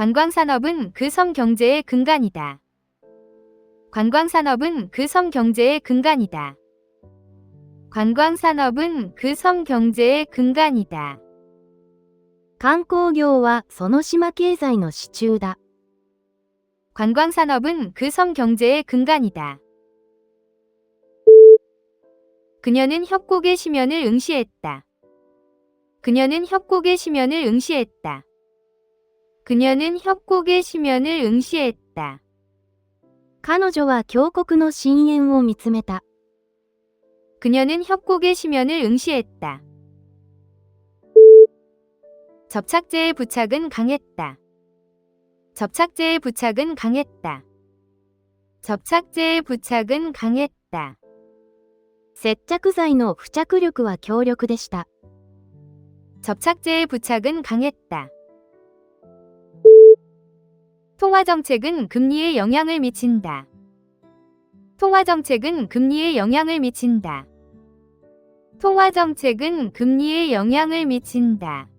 관광산업은 그 섬 경제의 근간이다. 관광산업은 그 섬 경제의 근간이다. 관광산업은 그 섬 경제의 근간이다. 観光業はその島経済の支柱だ。 관광산업은 그 섬 경제의 근간이다. 그녀는 협곡의 심연을 응시했다. 그녀는 협곡의 심연을 응시했다. 그녀는 협곡의 심연을 응시했다. 彼女は峡谷の深淵を見つめた。 그녀는 협곡의 심연을 응시했다. 접착제의 부착은 강했다. 접착제의 부착은 강했다. 접착제의 부착은 강했다. 接着剤の付着力は強力でした。 접착제의 부착은 강했다. 통화정책은 금리에 영향을 미친다. 통화정책은 금리에 영향을 미친다. 통화정책은 금리에 영향을 미친다.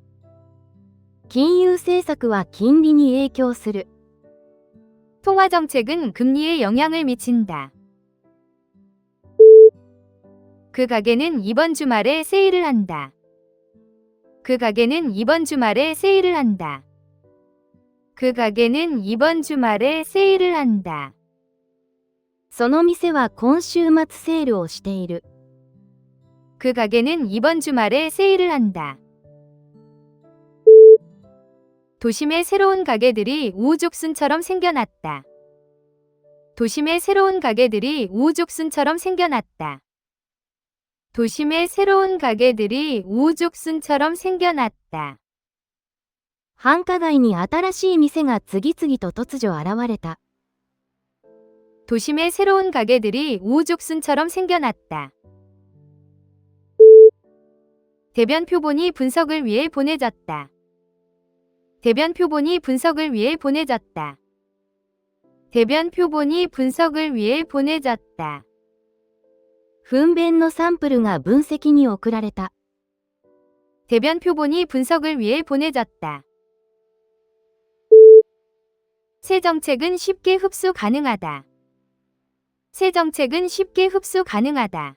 金融政策は金利に影響する。 통화정책은 금리에 영향을 미친다. 그 가게는 이번 주말에 세일을 한다. 그 가게는 이번 주말에 세일을 한다. 그 가게는 이번 주말에 세일을 한다. その店は今週末セールをしている。 그 가게는 이번 주말에 세일을 한다. 도심에 새로운 가게들이 우후죽순처럼 생겨났다. 도심에 새로운 가게들이 우후죽순처럼 생겨났다. 도심에 새로운 가게들이 우후죽순처럼 생겨났다. 繁華街に新しい店が次々と突如現れた。 도심에 새로운 가게들이 우후죽순처럼 생겨났다. 대변 표본이 분석을 위해 보내졌다. 대변 표본이 분석을 위해 보내졌다. 대변 표본이 분석을 위해 보내졌다. 糞便のサンプルが分析に送られた。 대변 표본이 분석을 위해 보내졌다. 새 정책은 쉽게 흡수 가능하다. 새 정책은 쉽게 흡수 가능하다.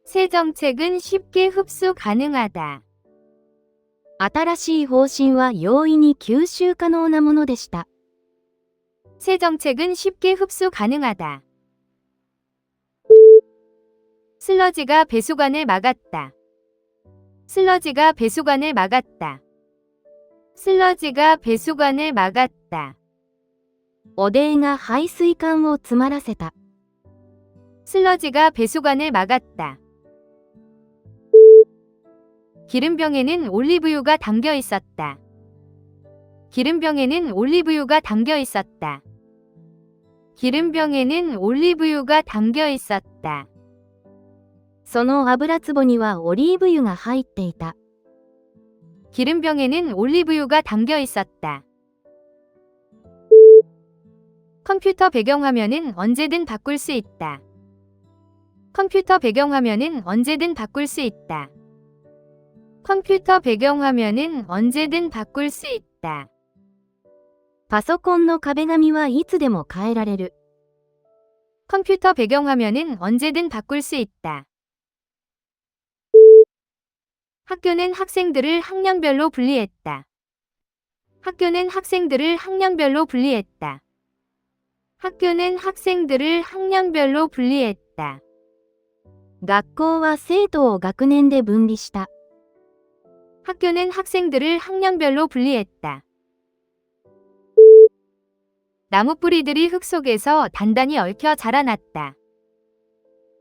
새 정책은 쉽게 흡수 가능하다. 新しい方針は容易に吸収可能なものでした。 새 정책은 쉽게 흡수 가능하다. 슬러지가 배수관을 막았다. 슬러지가 배수관을 막았다. 슬러지가 배수관을 막았다. 汚泥が排水管を詰まらせた。 슬러지가 배수관을 막았다. 기름병에는 올리브유가 담겨 있었다. 기름병에는 올리브유가 담겨 있었다. 기름병에는 올리브유가 담겨 있었다. その油壺にはオリーブ油が入っていた。 기름병에는 올리브유가 담겨 있었다. 컴퓨터 배경화면은 언제든 바꿀 수 있다. 컴퓨터 배경화면은 언제든 바꿀 수 있다. 컴퓨터 배경화면은 언제든 바꿀 수 있다. パソコンの壁紙はいつでも変えられる。 컴퓨터 배경화면은 언제든 바꿀 수 있다. 학교는 학생들을 학년별로 분리했다. 학교는 학생들을 학년별로 분리했다. 학교는 학생들을 학년별로 분리했다. 学校は生徒を学年で分離した。 학교는 학생들을 학년별로 분리했다. 나무뿌리들이 흙 속에서 단단히 얽혀 자라났다.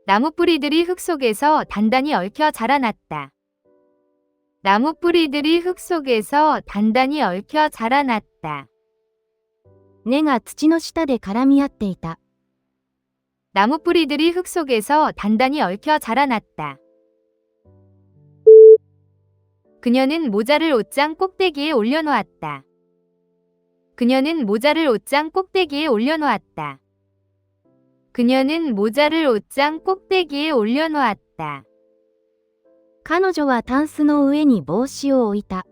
나무뿌리들이 흙 속에서 단단히 얽혀 자라났다. 나무뿌리들이 흙 속에서 단단히 얽혀 자라났다. 根が土の下で絡み合っていた。 나무뿌리들이 흙 속에서 단단히 얽혀 자라났다. 그녀는 모자를 옷장 꼭대기에 올려놓았다. 그녀는 모자를 옷장 꼭대기에 올려놓았다. 그녀는 모자를 옷장 꼭대기에 올려놓았다. 彼女はタンスの上に帽子を置いた。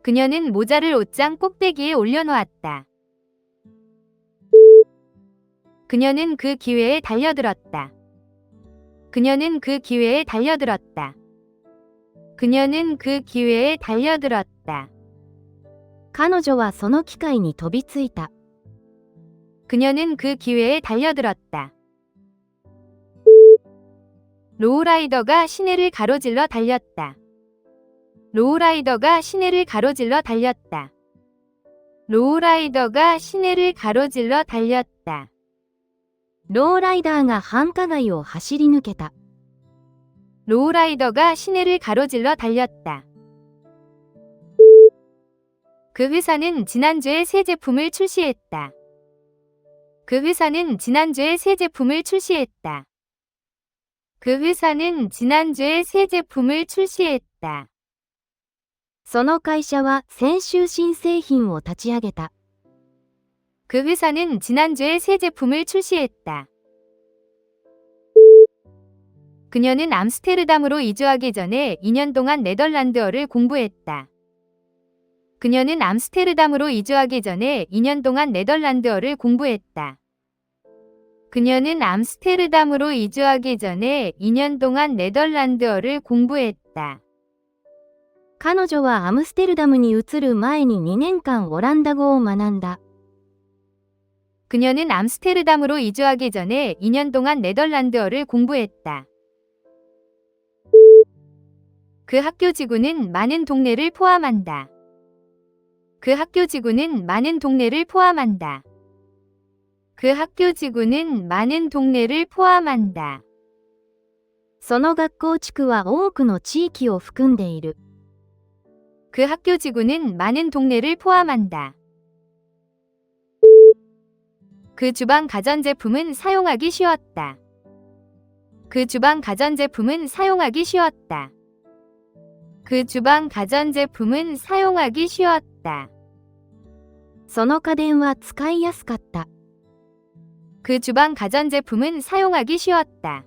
그녀는 모자를 옷장 꼭대기에 올려놓았다. 그녀는 그 기회에 달려들었다. 그녀는 그 기회에 달려들었다. 그녀는 그 기회에 달려들었다. 彼女はその機会に飛びついた。 그녀는 그 기회에 달려들었다. 로우라이더가 시내를 가로질러 달렸다. 로우라이더가 시내를 가로질러 달렸다. 로우라이더가 시내를 가로질러 달렸다. ローライダーが繁華街を走り抜けた。 로우라이더가 시내를 가로질러 달렸다. 그 회사는 지난주에 새 제품을 출시했다. 그 회사는 지난주에 새 제품을 출시했다. 그 회사는 지난주에 새 제품을 출시했다. その会社は先週新製品を立ち上げた。 그 회사는 지난주에 새 제품을 출시했다. 그녀는 암스테르담으로 이주하기 전에 2년 동안 네덜란드어를 공부했다. 그녀는 암스테르담으로 이주하기 전에 2년 동안 네덜란드어를 공부했다. 그녀는 암스테르담으로 이주하기 전에 2년 동안 네덜란드어를 공부했다. 彼女はアムステルダムに移る前に2年間オランダ語を学んだ。 그녀는 암스테르담으로 이주하기 전에 2년 동안 네덜란드어를 공부했다. 그 학교 지구는 많은 동네를 포함한다. 그 학교 지구는 많은 동네를 포함한다. 그 학교 지구는 많은 동네를 포함한다. その学校地区は多くの地域を含んでいる。 그 학교 지구는 많은 동네를 포함한다. 그 주방 가전제품은 사용하기 쉬웠다. 그 주방 가전제품은 사용하기 쉬웠다. 그 주방 가전제품은 사용하기 쉬웠다. その家電は使いやすかった。 그 주방 가전제품은 사용하기 쉬웠다.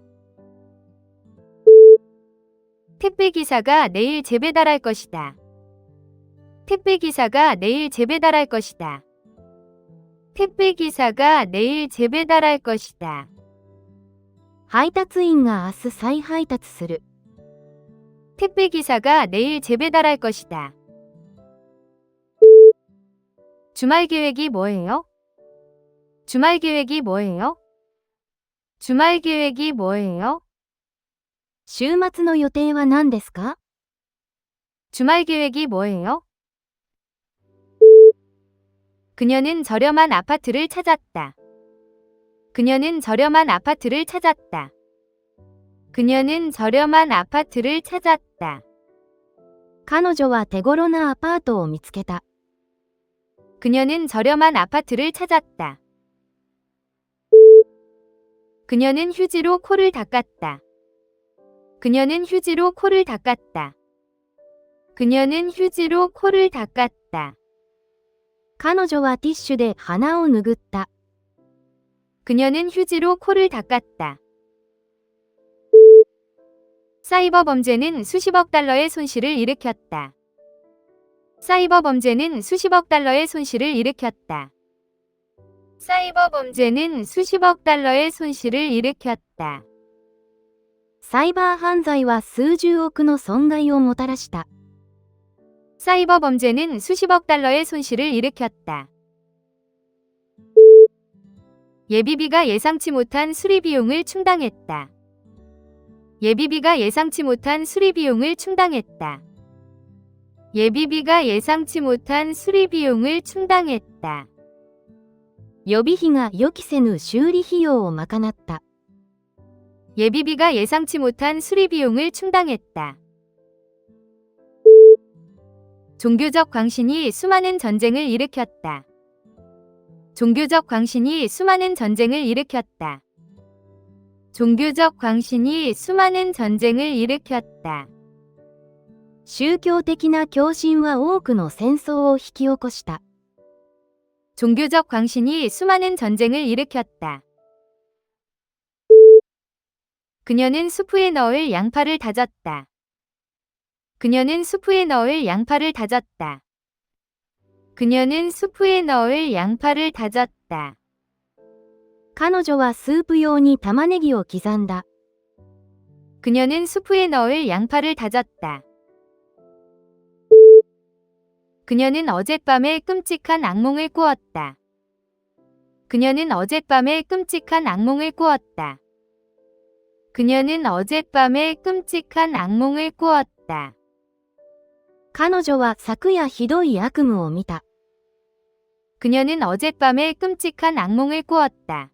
택배기사가 내일 재배달할 것이다. 택배기사가 내일 재배달할 것이다. 택배기사가 내일 재배달할 것이다. 配達員が明日再配達する。 택배기사가 내일 재배달할 것이다. 주말 계획이 뭐예요? 주말 계획이 뭐예요? 주말 계획이 뭐예요? 週末の予定は何ですか？ 주말 계획이 뭐예요? 그녀는 저렴한 아파트를 찾았다. 그녀는 저렴한 아파트를 찾았다. 그녀는 저렴한 아파트를 찾았다. 彼女は手頃なアパートを見つけた。 그녀는 저렴한 아파트를 찾았다. 그녀는 휴지로 코를 닦았다. 그녀는 휴지로 코를 닦았다. 그녀는 휴지로 코를 닦았다. 彼女はティッシュで鼻を拭った。 그녀는 휴지로 코를 닦았다. 사이버 범죄는 수십억 달러의 손실을 일으켰다. 사이버 범죄는 수십억 달러의 손실을 일으켰다. 사이버 범죄는 수십억 달러의 손실을 일으켰다. サイバー犯罪は数十億の損害をもたらした。 사이버 범죄는 수십억 달러의 손실을 일으켰다. 예비비가 예상치 못한 수리 비용을 충당했다. 예비비가 예상치 못한 수리 비용을 충당했다. 예비비가 예상치 못한 수리 비용을 충당했다. 予備費が予期せぬ修理費用を賄った。 예비비가 예상치 못한 수리 비용을 충당했다. 종교적 광신이 수많은 전쟁을 일으켰다. 종교적 광신이 수많은 전쟁을 일으켰다. 종교적 광신이 수많은 전쟁을 일으켰다. 宗教的な狂信は多くの戦争を引き起こした。 종교적 광신이 수많은 전쟁을 일으켰다. 그녀는 수프에 넣을 양파를 다졌다. 그녀는 수프에 넣을 양파를 다졌다. 그녀는 수프에 넣을 양파를 다졌다. 彼女はスープ用に玉ねぎを刻んだ。 그녀는 수프에 넣을 양파를 다졌다. 그녀는 어젯밤에 끔찍한 악몽을 꾸었다. 그녀는 어젯밤에 끔찍한 악몽을 꾸었다. 그녀는 어젯밤에 끔찍한 악몽을 꾸었다. 彼女は昨夜ひどい悪夢を見た。 그녀는 어젯밤에 끔찍한 악몽을 꾸었다.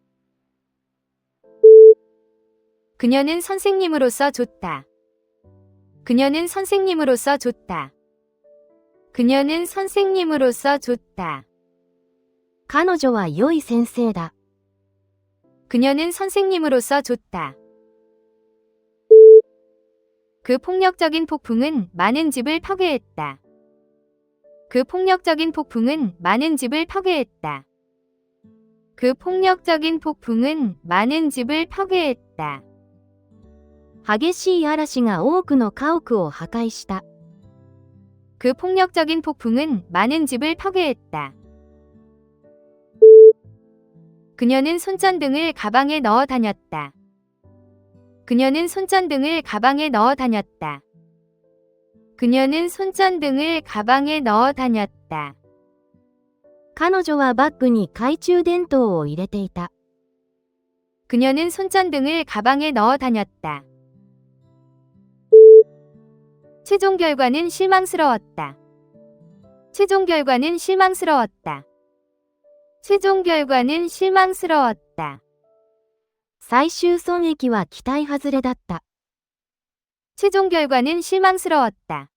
그녀는 선생님으로서 좋다. 그녀는 선생님으로서 좋다. 그녀는 선생님으로서 좋다. 彼女は良い先生だ。 그녀는 선생님으로서 좋다. 그 폭력적인 폭풍은 많은 집을 파괴했다. 그 폭력적인 폭풍은 많은 집을 파괴했다. 그 폭력적인 폭풍은 많은 집을 파괴했다. 激しい嵐が多くの家屋を破壊した。 그 폭력적인 폭풍은 많은 집을 파괴했다. 그녀는 손전등을 가방에 넣어 다녔다. 그녀는 손전등을 가방에 넣어 다녔다. 그녀는 손전등을 가방에 넣어 다녔다. 彼女はバッグに懐中電灯を入れていた。 그녀는 손전등을 가방에 넣어 다녔다. 최종 결과는 실망스러웠다. 최종 결과는 실망스러웠다. 최종 결과는 실망스러웠다. 最終損益は期待外れだった。 최종 결과는 실망스러웠다.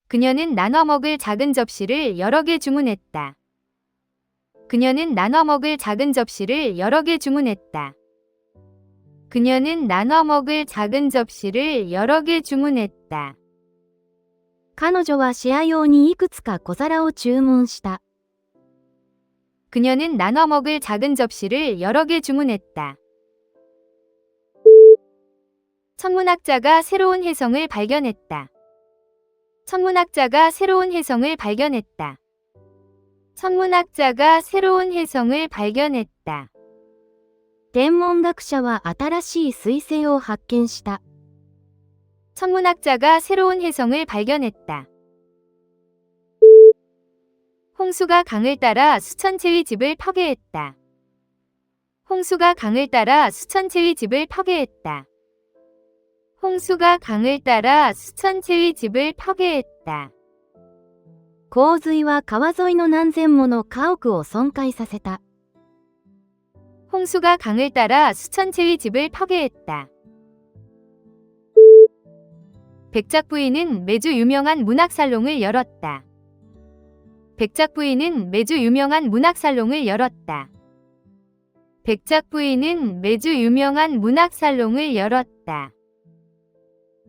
그녀는 나눠 먹을 작은 접시를 여러 개 주문했다. 그녀는 나눠 먹을 작은 접시를 여러 개 주문했다. 그녀는 나눠 먹을 작은 접시를 여러 개 주문했다. 彼女はシェア用にいくつか小皿を注文した。 그녀는 나눠 먹을 작은 접시를 여러 개 주문했다. 천문학자가 새로운 혜성을 발견했다. 천문학자가 새로운 혜성을 발견했다. 천문학자가 새로운 혜성을 발견했다. 天文学者は新しい彗星を発見した。 천문학자가 새로운 혜성을 발견했다. 홍수가 강을 따라 수천 채의 집을 파괴했다. 홍수가 강을 따라 수천 채의 집을 파괴했다. 홍수가 강을 따라 수천 채의 집을 파괴했다. 洪水は川沿いの何千もの家屋を損壊させた。 홍수가 강을 따라 수천 채의 집을 파괴했다. 백작 부인은 매주 유명한 문학살롱을 열었다. 백작 부인은 매주 유명한 문학살롱을 열었다. 백작 부인은 매주 유명한 문학살롱을 열었다.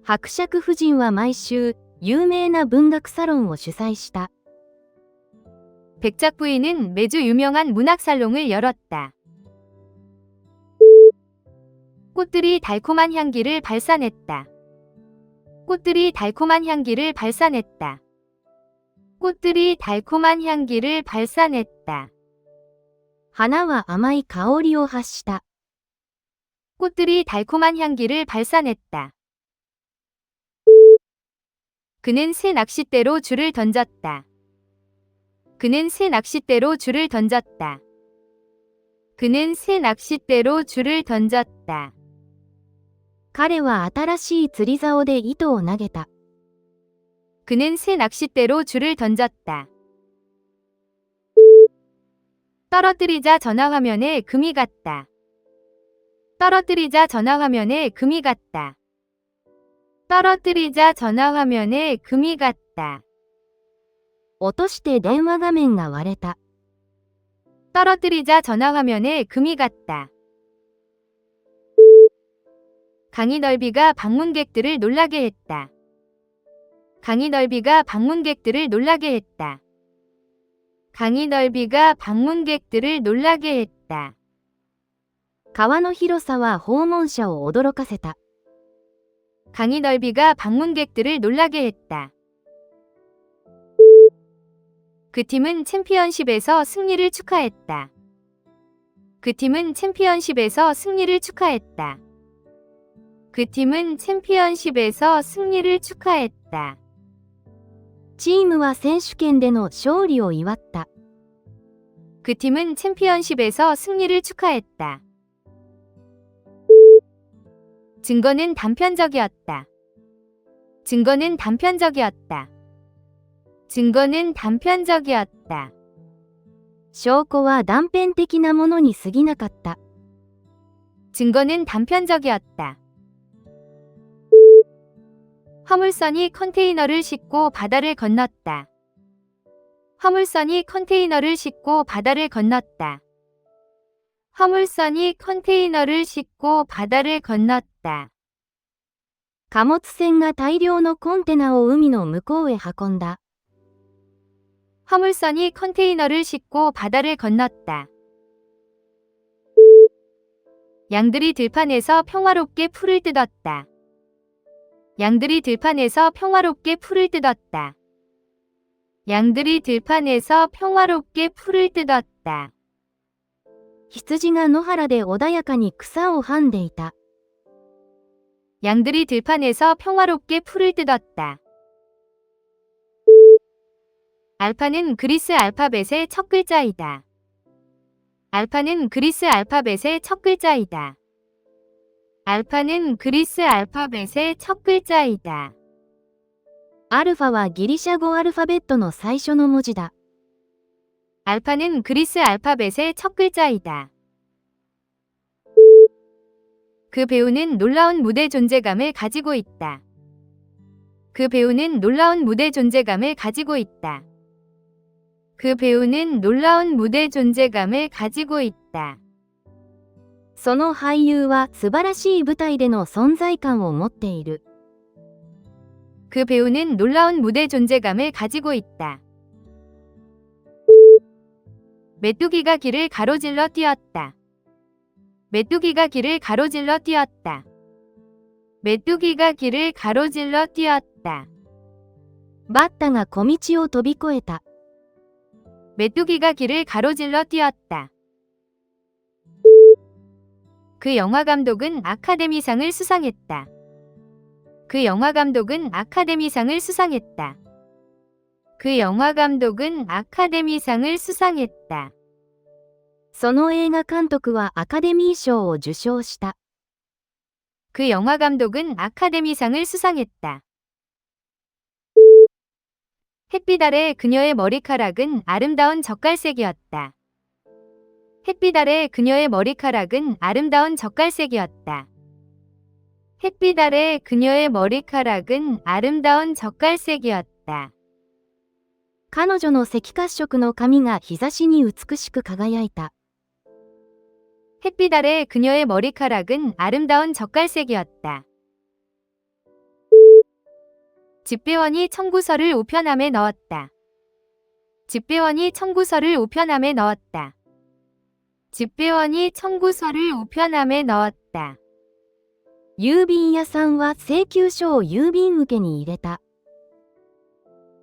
伯爵夫人は毎週有名な文学サロンを主催した。 백작 부인은 매주 유명한 문학살롱을 열었다. 꽃들이 달콤한 향기를 발산했다. 꽃들이 달콤한 향기를 발산했다. 꽃들이 달콤한 향기를 발산했다. 花は甘い香りを発した。 꽃들이 달콤한 향기를 발산했다. 그는 새 낚싯대로 줄을 던졌다. 그는 새 낚싯대로 줄을 던졌다. 그는 새 낚싯대로 줄을 던졌다. 彼は新しい釣り竿で糸を投げた。 그는 새 낚싯대로 줄을 던졌다. 떨어뜨리자 전화화면에 금이 갔다. 떨어뜨리자 전화화면에 금이 갔다. 떨어뜨리자 전화화면에 금이 갔다. 落として電話画面が割れた。 떨어뜨리자 전화화면에 금이 갔다. 강의 넓이가 방문객들을 놀라게 했다. 강의 넓이가 방문객들을 놀라게 했다. 강의 넓이가 방문객들을 놀라게 했다. 川の広さは訪問者を驚かせた。 강의 넓이가 방문객들을 놀라게 했다. 그 팀은 챔피언십에서 승리를 축하했다. 그 팀은 챔피언십에서 승리를 축하했다. 그 팀은 챔피언십에서 승리를 축하했다. チームは選手権での勝利を祝った。 그 팀은 챔피언십에서 승리를 축하했다. 증거는 단편적이었다. 증거는 단편적이었다. 증거는 단편적이었다. 証拠は断片的なものに過ぎなかった。 증거는 단편적이었다. 화물선이 컨테이너를 싣고 바다를 건넜다. 화물선이 컨테이너를 싣고 바다를 건넜다. 화물선이 컨테이너를 싣고 바다를 건넜다. 貨物船が大量のコンテナを海の向こうへ運んだ。 화물선이 컨테이너를 싣고 바다를 건넜다. 양들이 들판에서 평화롭게 풀을 뜯었다. 양들이 들판에서 평화롭게 풀을 뜯었다. 양들이 들판에서 평화롭게 풀을 뜯었다. 羊が野原で穏やかに草をはんでいた。 양들이 들판에서 평화롭게 풀을 뜯었다. 알파는 그리스 알파벳의 첫 글자이다. 알파는 그리스 알파벳의 첫 글자이다. 알파는 그리스 알파벳의 첫 글자이다. アルファはギリシャ語アルファベットの最初の文字だ。 알파는 그리스 알파벳의 첫 글자이다. 그 배우는 놀라운 무대 존재감을 가지고 있다. 그 배우는 놀라운 무대 존재감을 가지고 있다. 그 배우는 놀라운 무대 존재감을 가지고 있다. その俳優は素晴らしい舞台での存在感を持っている。 그 배우는 놀라운 무대 존재감을 가지고 있다. 메뚜기가 길을 가로질러 뛰었다. 메뚜기가 길을 가로질러 뛰었다. 메뚜기가 길을 가로질러 뛰었다. バッタが小道を飛び越えた。 메뚜기가 길을 가로질러 뛰었다. 그 영화 감독은 아카데미상을 수상했다. 그 영화 감독은 아카데미상을 수상했다. 그 영화 감독은 아카데미상을 수상했다. その映画監督はアカデミー賞を受賞した。 그 영화 감독은 아카데미상을 수상했다. 햇빛 아래 그녀의 머리카락은 아름다운 젓갈색이었다. 햇빛 아래 그녀의 머리카락은 아름다운 젓갈색이었다. 햇빛 아래 그녀의 머리카락은 아름다운 젓갈색이었다. 彼女の赤褐色の髪が日差しに美しく輝いた。 햇빛 아래 그녀의 머리카락은 아름다운 젓갈색이었다. 집배원이 청구서를 우편함에 넣었다. 집배원이 청구서를 우편함에 넣었다. 집배원이 청구서를 우편함에 넣었다. 郵便屋さんは請求書を郵便受けに入れた。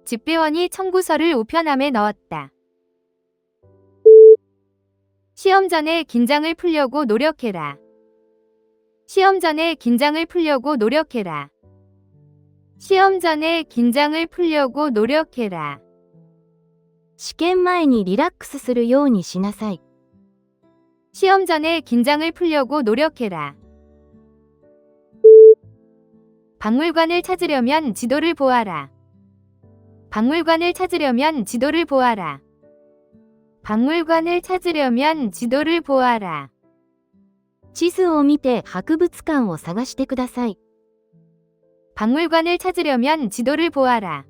집배원이 청구서를 우편함에 넣었다. 시험 전에 긴장을 풀려고 노력해라. 시험 전에 긴장을 풀려고 노력해라. 시험 전에 긴장을 풀려고 노력해라. 試験前にリラックスするようにしなさい。 시험 전에 긴장을 풀려고 노력해라. 박물관을 찾으려면 지도를 보아라. 박물관을 찾으려면 지도를 보아라. 박물관을 찾으려면 지도를 보아라. 地図を見て博物館を探してください。 박물관을 찾으려면 지도를 보아라.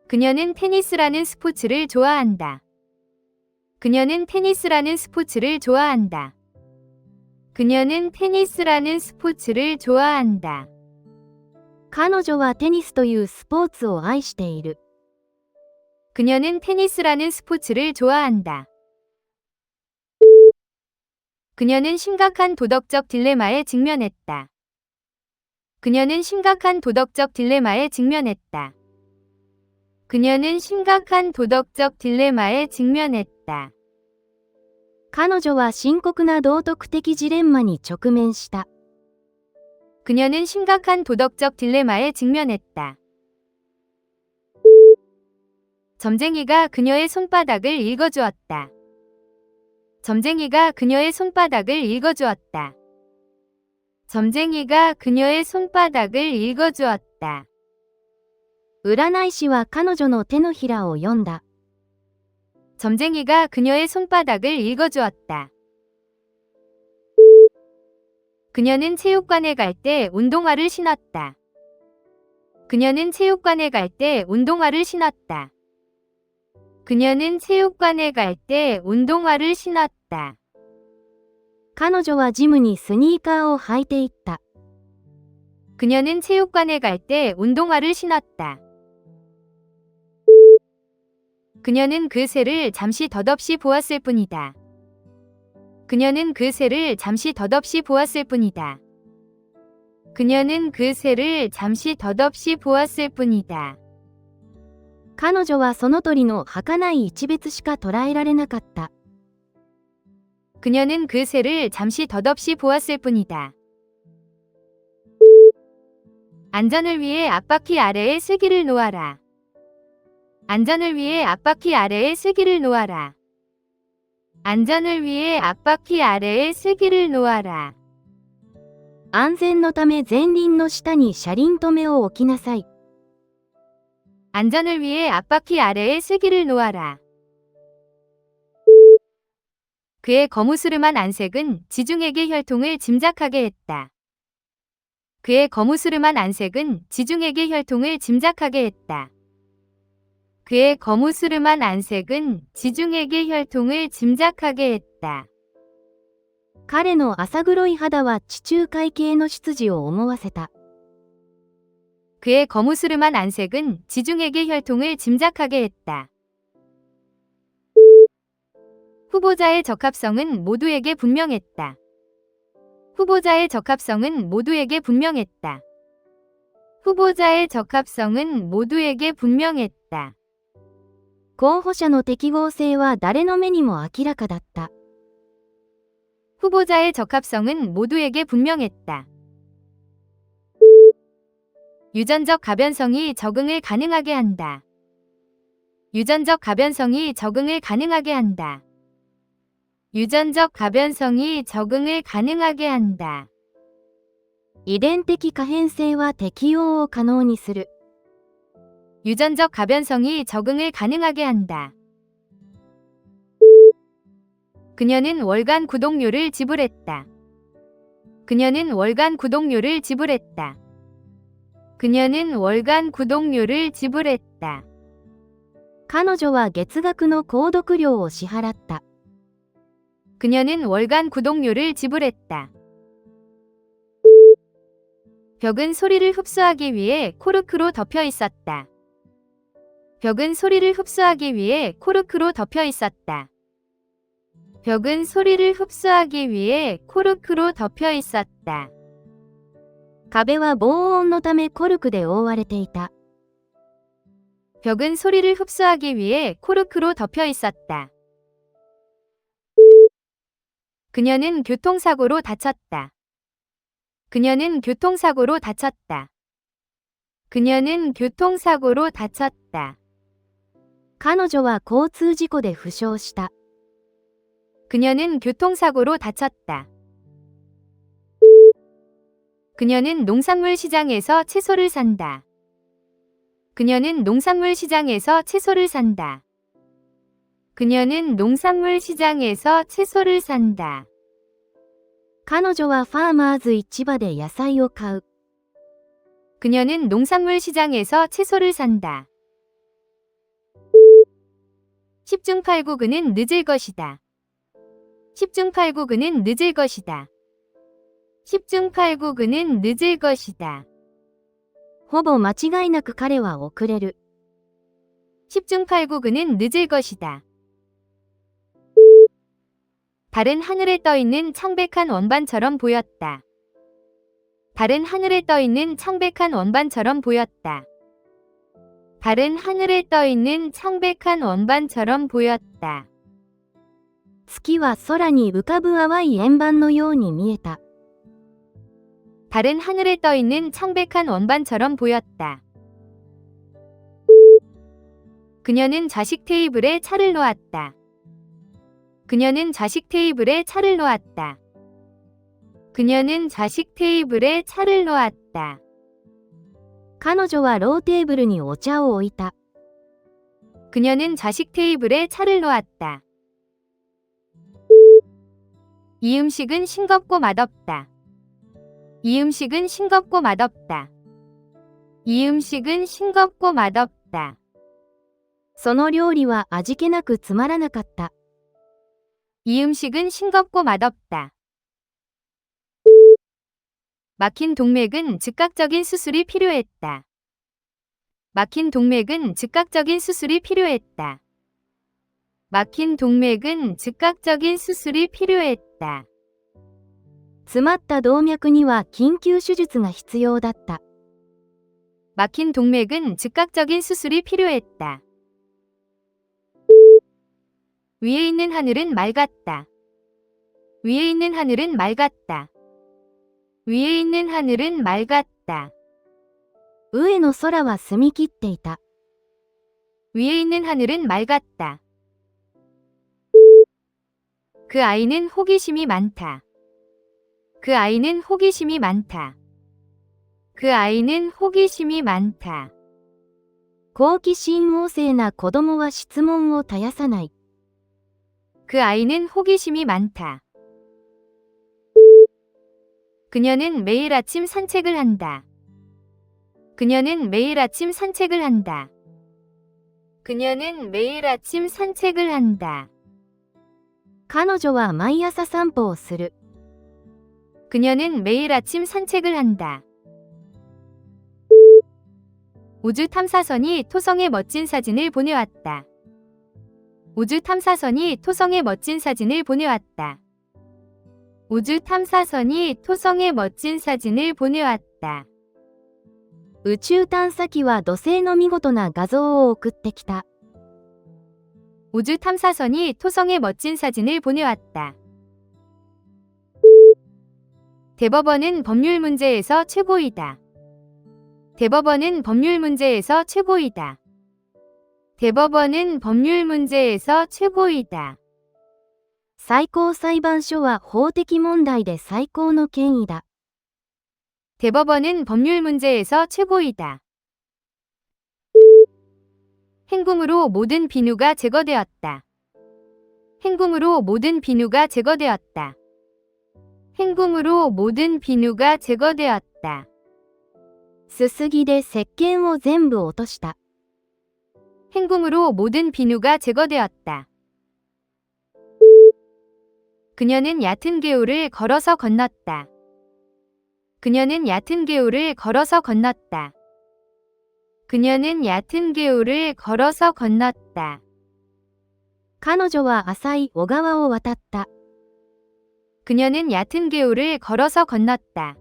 그녀는 테니스라는 스포츠를 좋아한다. 그녀는 테니스라는 스포츠를 좋아한다. 그녀는 테니스라는 스포츠를 좋아한다. 彼女はテニスというスポーツを愛している。 그녀는 테니스라는 스포츠를 좋아한다. 그녀는 심각한 도덕적 딜레마에 직면했다. 그녀는 심각한 도덕적 딜레마에 직면했다. 그녀는 심각한 도덕적 딜레마에 직면했다. 彼女は深刻な道徳的ジレンマに直面した。 그녀는 심각한 도덕적 딜레마에 직면했다. 점쟁이가 그녀의 손바닥을 읽어주었다. 점쟁이가 그녀의 손바닥을 읽어주었다. 점쟁이가 그녀의 손바닥을 읽어주었다. 占い師は彼女の手のひらを読んだ。 점쟁이가 그녀의 손바닥을 읽어주었다. 그녀는 체육관에 갈 때 운동화를 신었다. 그녀는 체육관에 갈 때 운동화를 신었다. 그녀는 체육관에 갈 때 운동화를 신었다. 彼女はジムにスニーカーを履いていった。 그녀는 체육관에 갈 때 운동화를 신었다. 그녀는 그 새를 잠시 덧없이 보았을 뿐이다. 그녀는 그 새를 잠시 덧없이 보았을 뿐이다. 그녀는 그 새를 잠시 덧없이 보았을 뿐이다. 彼女はその鳥の儚い一別しか捉えられなかった。 그녀는 그 새를 잠시 덧없이 보았을 뿐이다. 안전을 위해 앞바퀴 아래에 슬기를 놓아라. 안전을 위해 앞바퀴 아래에 슬기를 놓아라. 안전을 위해 앞바퀴 아래에 슬기를 놓아라. 安全のため前輪の下に車輪止めを置きなさい。 안전을 위해 앞바퀴 아래에 슬기를 놓아라. 그의 거무스름한 안색은 지중에게 혈통을 짐작하게 했다. 그의 거무스름한 안색은 지중에게 혈통을 짐작하게 했다. 그의 거무스름한 안색은 지중에게 혈통을 짐작하게 했다. 彼の浅黒い肌は地中海系の出自を思わせた。 그의 거무스름한 안색은 지중에게 혈통을 짐작하게 했다. 후보자의 적합성은 모두에게 분명했다. 후보자의 적합성은 모두에게 분명했다. 후보자의 적합성은 모두에게 분명했다. 候補者の適合性は誰の目にも明らかだった。 후보자의 적합성은 모두에게 분명했다. 유전적 가변성이 적응을 가능하게 한다. 유전적 가변성이 적응을 가능하게 한다. 유전적 가변성이 적응을 가능하게 한다. 遺伝的可変性は適応を可能にする。 유전적 가변성이 적응을 가능하게 한다. 그녀는 월간 구독료를 지불했다. 그녀는 월간 구독료를 지불했다. 그녀는 월간 구독료를 지불했다. 彼女は月額の購読料を支払った。 그녀는 월간 구독료를 지불했다. 벽은 소리를 흡수하기 위해 코르크로 덮여 있었다. 벽은 소리를 흡수하기 위해 코르크로 덮여 있었다. 벽은 소리를 흡수하기 위해 코르크로 덮여 있었다. 壁は防音のためコルクで覆われていた。 벽은 소리를 흡수하기 위해 코르크로 덮여 있었다. 그녀는 교통사고로 다쳤다. 그녀는 교통사고로 다쳤다. 그녀는 교통사고로 다쳤다. 彼女は交通事故で負傷した。 그녀는 교통사고로 다쳤다. 그녀는 농산물 시장에서 채소를 산다. 그녀는 농산물 시장에서 채소를 산다. 그녀는 농산물 시장에서 채소를 산다. 彼女はファーマーズ市場で野菜を買う。 그녀는 농산물 시장에서 채소를 산다. 10중 8구 그는 늦을 것이다. 10중 8구 그는 늦을 것이다. 10중 8구 그는 늦을 것이다. ほぼ間違いなく彼は遅れる。 10중 8구 그는 늦을 것이다. 달은 하늘에 떠있는 창백한 원반처럼 보였다. 달은 하늘에 떠있는 창백한 원반처럼 보였다. 달은 하늘에 떠 있는 창백한 원반처럼 보였다. 月は空に浮かぶ淡い円盤のように見えた。 달은 하늘에 떠 있는 창백한 원반처럼 보였다. 그녀는 좌식 테이블에 차를 놓았다. 그녀는 좌식 테이블에 차를 놓았다. 그녀는 좌식 테이블에 차를 놓았다. 彼女はローテーブルにお茶を置いた。 그녀는 좌식 테이블에 차를 놓았다. 이 음식은 싱겁고 맛없다. 이 음식은 싱겁고 맛없다. 이 음식은 싱겁고 맛없다. その料理は味気なくつまらなかった。 이 음식은 싱겁고 맛없다. 막힌 동맥은 즉각적인 수술이 필요했다. 막힌 동맥은 즉각적인 수술이 필요했다. 막힌 동맥은 즉각적인 수술이 필요했다. 詰まった動脈には緊急手術が必要だった。 막힌 동맥은 즉각적인 수술이 필요했다. 위에 있는 하늘은 맑았다. 위에 있는 하늘은 맑았다. 위에 있는 하늘은 맑았다. 上の空は澄み切っていた。 위에 있는 하늘은 맑았다. 그 아이는 호기심이 많다. 그 아이는 호기심이 많다. 그 아이는 호기심이 많다. 好奇心旺盛な子供は質問を絶やさない。 그 아이는 호기심이 많다. 그녀는 매일 아침 산책을 한다. 그녀는 매일 아침 산책을 한다. 그녀는 매일 아침 산책을 한다. 彼女は毎朝散歩をする。 그녀는 매일 아침 산책을 한다. 우주 탐사선이 토성의 멋진 사진을 보내왔다. 우주 탐사선이 토성의 멋진 사진을 보내왔다. 우주 탐사선이 토성의 멋진 사진을 보내왔다. 宇宙探査機は土星の見事な画像を送ってきた。 우주 탐사선이 토성의 멋진 사진을 보내왔다. 대법원은 법률 문제에서 최고이다. 대법원은 법률 문제에서 최고이다. 대법원은 법률 문제에서 최고이다. 最高裁判所は法的問題で最高の権威だ。 대법원은 법률 문제에서 최고이다. 행궁으로 모든 비누가 제거되었다. 행궁으로 모든 비누가 제거되었다. 행궁으로 모든 비누가 제거되었다. すすぎで石鹸を全部落とした。 행궁으로 모든 비누가 제거되었다. 그녀는 얕은 개울을 걸어서 건넜다. 그녀는 얕은 개울을 걸어서 건넜다. 그녀는 얕은 개울을 걸어서 건넜다. 彼女は浅い小川を渡った。 그녀는 얕은 개울을 걸어서 건넜다.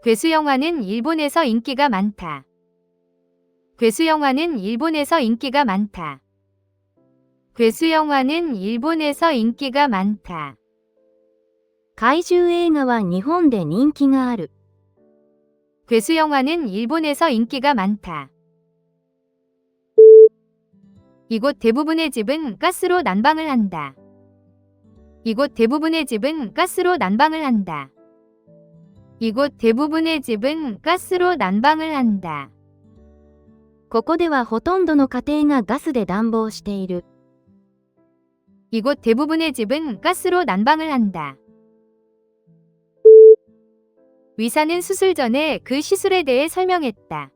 괴수 영화는 일본에서 인기가 많다. 괴수 영화는 일본에서 인기가 많다. 괴수 영화는 일본에서 인기가 많다. 怪獣映画は日本で人気がある。 괴수 영화는 일본에서 인기가 많다. 이곳 대부분의 집은 가스로 난방을 한다. 이곳 대부분의 집은 가스로 난방을 한다. 이곳 대부분의 집은 가스로 난방을 한다. ここではほとんどの家庭がガスで暖房している。 이곳 대부분의 집은 가스로 난방을 한다. 의사는 수술 전에 그 시술에 대해 설명했다.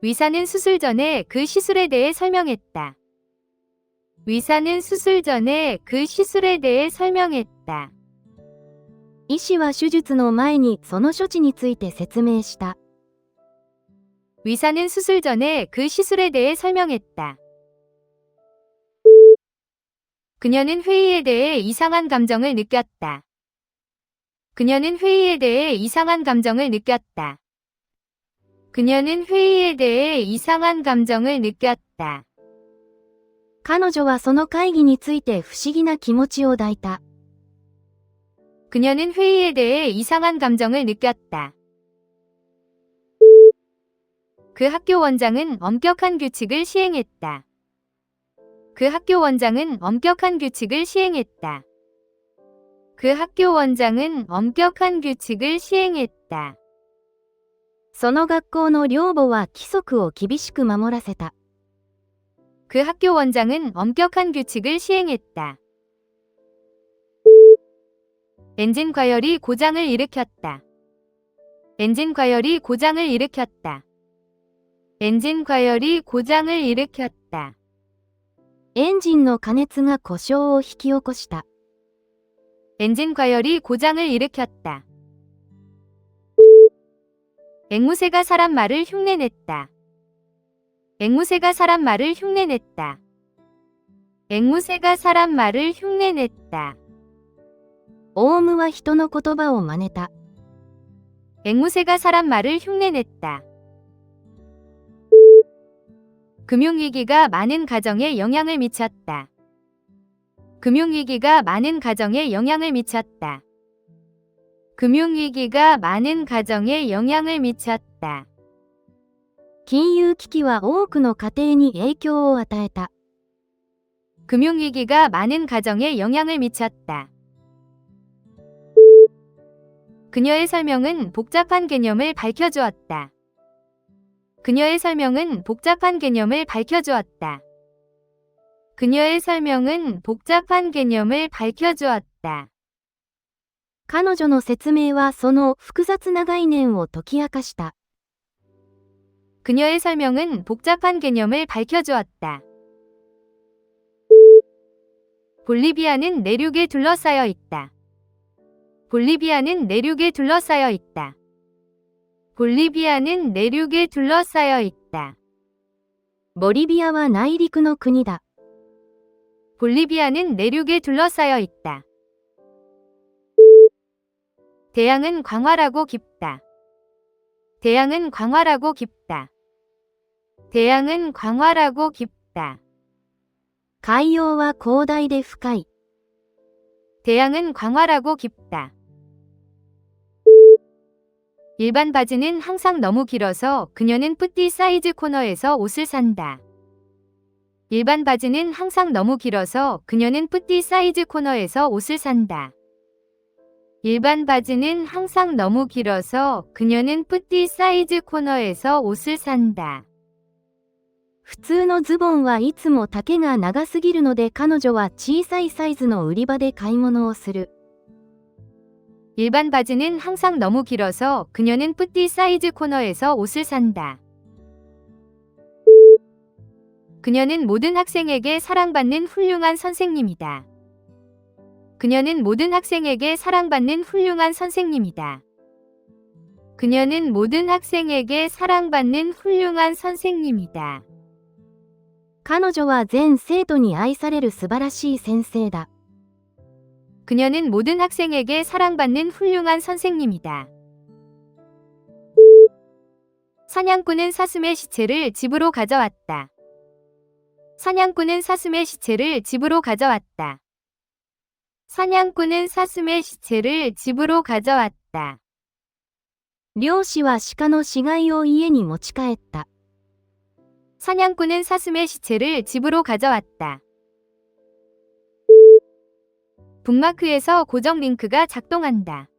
의사는 수술 전에 그 시술에 대해 설명했다. 의사는 수술 전에 그 시술에 대해 설명했다. 医師は手術の前にその処置について説明した。 의사는 수술 전에 그 시술에 대해 설명했다. 그녀는 회의에 대해 이상한 감정을 느꼈다. 그녀는 회의에 대해 이상한 감정을 느꼈다. 그녀는 회의에 대해 이상한 감정을 느꼈다. 彼女はその会議について不思議な気持ちを抱いた。 그녀는 회의에 대해 이상한 감정을 느꼈다. 그 학교 원장은 엄격한 규칙을 시행했다. 그 학교 원장은 엄격한 규칙을 시행했다. 그 학교 원장은 엄격한 규칙을 시행했다. その学校の寮母は規則を厳しく守らせた。 그 학교 원장은 엄격한 규칙을 시행했다. 엔진 과열이 고장을 일으켰다. 엔진 과열이 고장을 일으켰다. 엔진 과열이 고장을 일으켰다. エンジンの過熱が故障を引き起こした。 엔진 과열이 고장을 일으켰다. 앵무새가 사람 말을 흉내냈다. 앵무새가 사람 말을 흉내냈다. 앵무새가 사람 말을 흉내냈다. オウムは人の言葉を真似た。 앵무새가 사람 말을 흉내냈다. 금융위기가 많은 가정에 영향을 미쳤다. 금융위기가 많은 가정에 영향을 미쳤다. 금융위기가 많은 가정에 영향을 미쳤다. 金融危機は多くの家庭に影響を与えた。 금융위기가 많은 가정에 영향을 미쳤다. 그녀의 설명은 복잡한 개념을 밝혀주었다. 그녀의 설명은 복잡한 개념을 밝혀주었다. 그녀의 설명은 복잡한 개념을 밝혀주었다. 彼女の説明はその複雑な概念を解き明かした。 그녀의 설명은 복잡한 개념을 밝혀주었다. 볼리비아는 내륙에 둘러싸여 있다. 볼리비아는 내륙에 둘러싸여 있다. 볼리비아는 내륙에 둘러싸여 있다. ボリビアは内陸の国だ。 볼리비아는 내륙에 둘러싸여 있다. 대양은 광활하고 깊다. 대양은 광활하고 깊다. 대양은 광활하고 깊다. 海洋は広大で深い。 대양은 광활하고 깊다. 일반 바지는 항상 너무 길어서 그녀는 뿌띠 사이즈 코너에서 옷을 산다. 일반 바지는 항상 너무 길어서 그녀는 뿌띠 사이즈 코너에서 옷을 산다. 일반 바지는 항상 너무 길어서 그녀는 뿌띠 사이즈 코너에서 옷을 산다. 普通のズボンはいつも丈が長すぎるので彼女は小さいサイズの売り場で買い物をする。 일반 바지는 항상 너무 길어서 그녀는 뿌띠 사이즈 코너에서 옷을 산다. 그녀는 모든 학생에게 사랑받는 훌륭한 선생님이다. 그녀는 모든 학생에게 사랑받는 훌륭한 선생님이다. 그녀는 모든 학생에게 사랑받는 훌륭한 선생님이다. 彼女は全生徒に愛される素晴らしい先生だ。 그녀는 모든 학생에게 사랑받는 훌륭한 선생님이다. 사냥꾼은 사슴의 시체를 집으로 가져왔다. 사냥꾼은 사슴의 시체를 집으로 가져왔다. 사냥꾼은 사슴의 시체를 집으로 가져왔다. 猟師は鹿の死骸を家に持ち帰った。 사냥꾼은 사슴의 시체를 집으로 가져왔다. 북마크에서 고정 링크가 작동한다.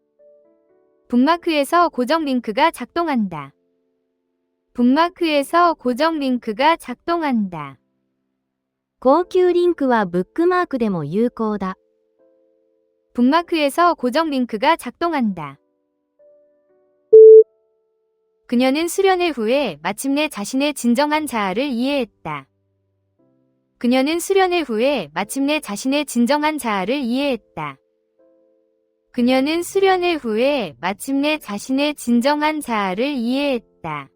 북마크에서 고정 링크가 작동한다. 북마크에서 고정 링크가 작동한다. 高級リンクはブックマークでも有効だ。 북마크에서 고정 링크가 작동한다. 그녀는 수련회 후에 마침내 자신의 진정한 자아를 이해했다. 그녀는 수련회 후에 마침내 자신의 진정한 자아를 이해했다. 그녀는 수련회 후에 마침내 자신의 진정한 자아를 이해했다.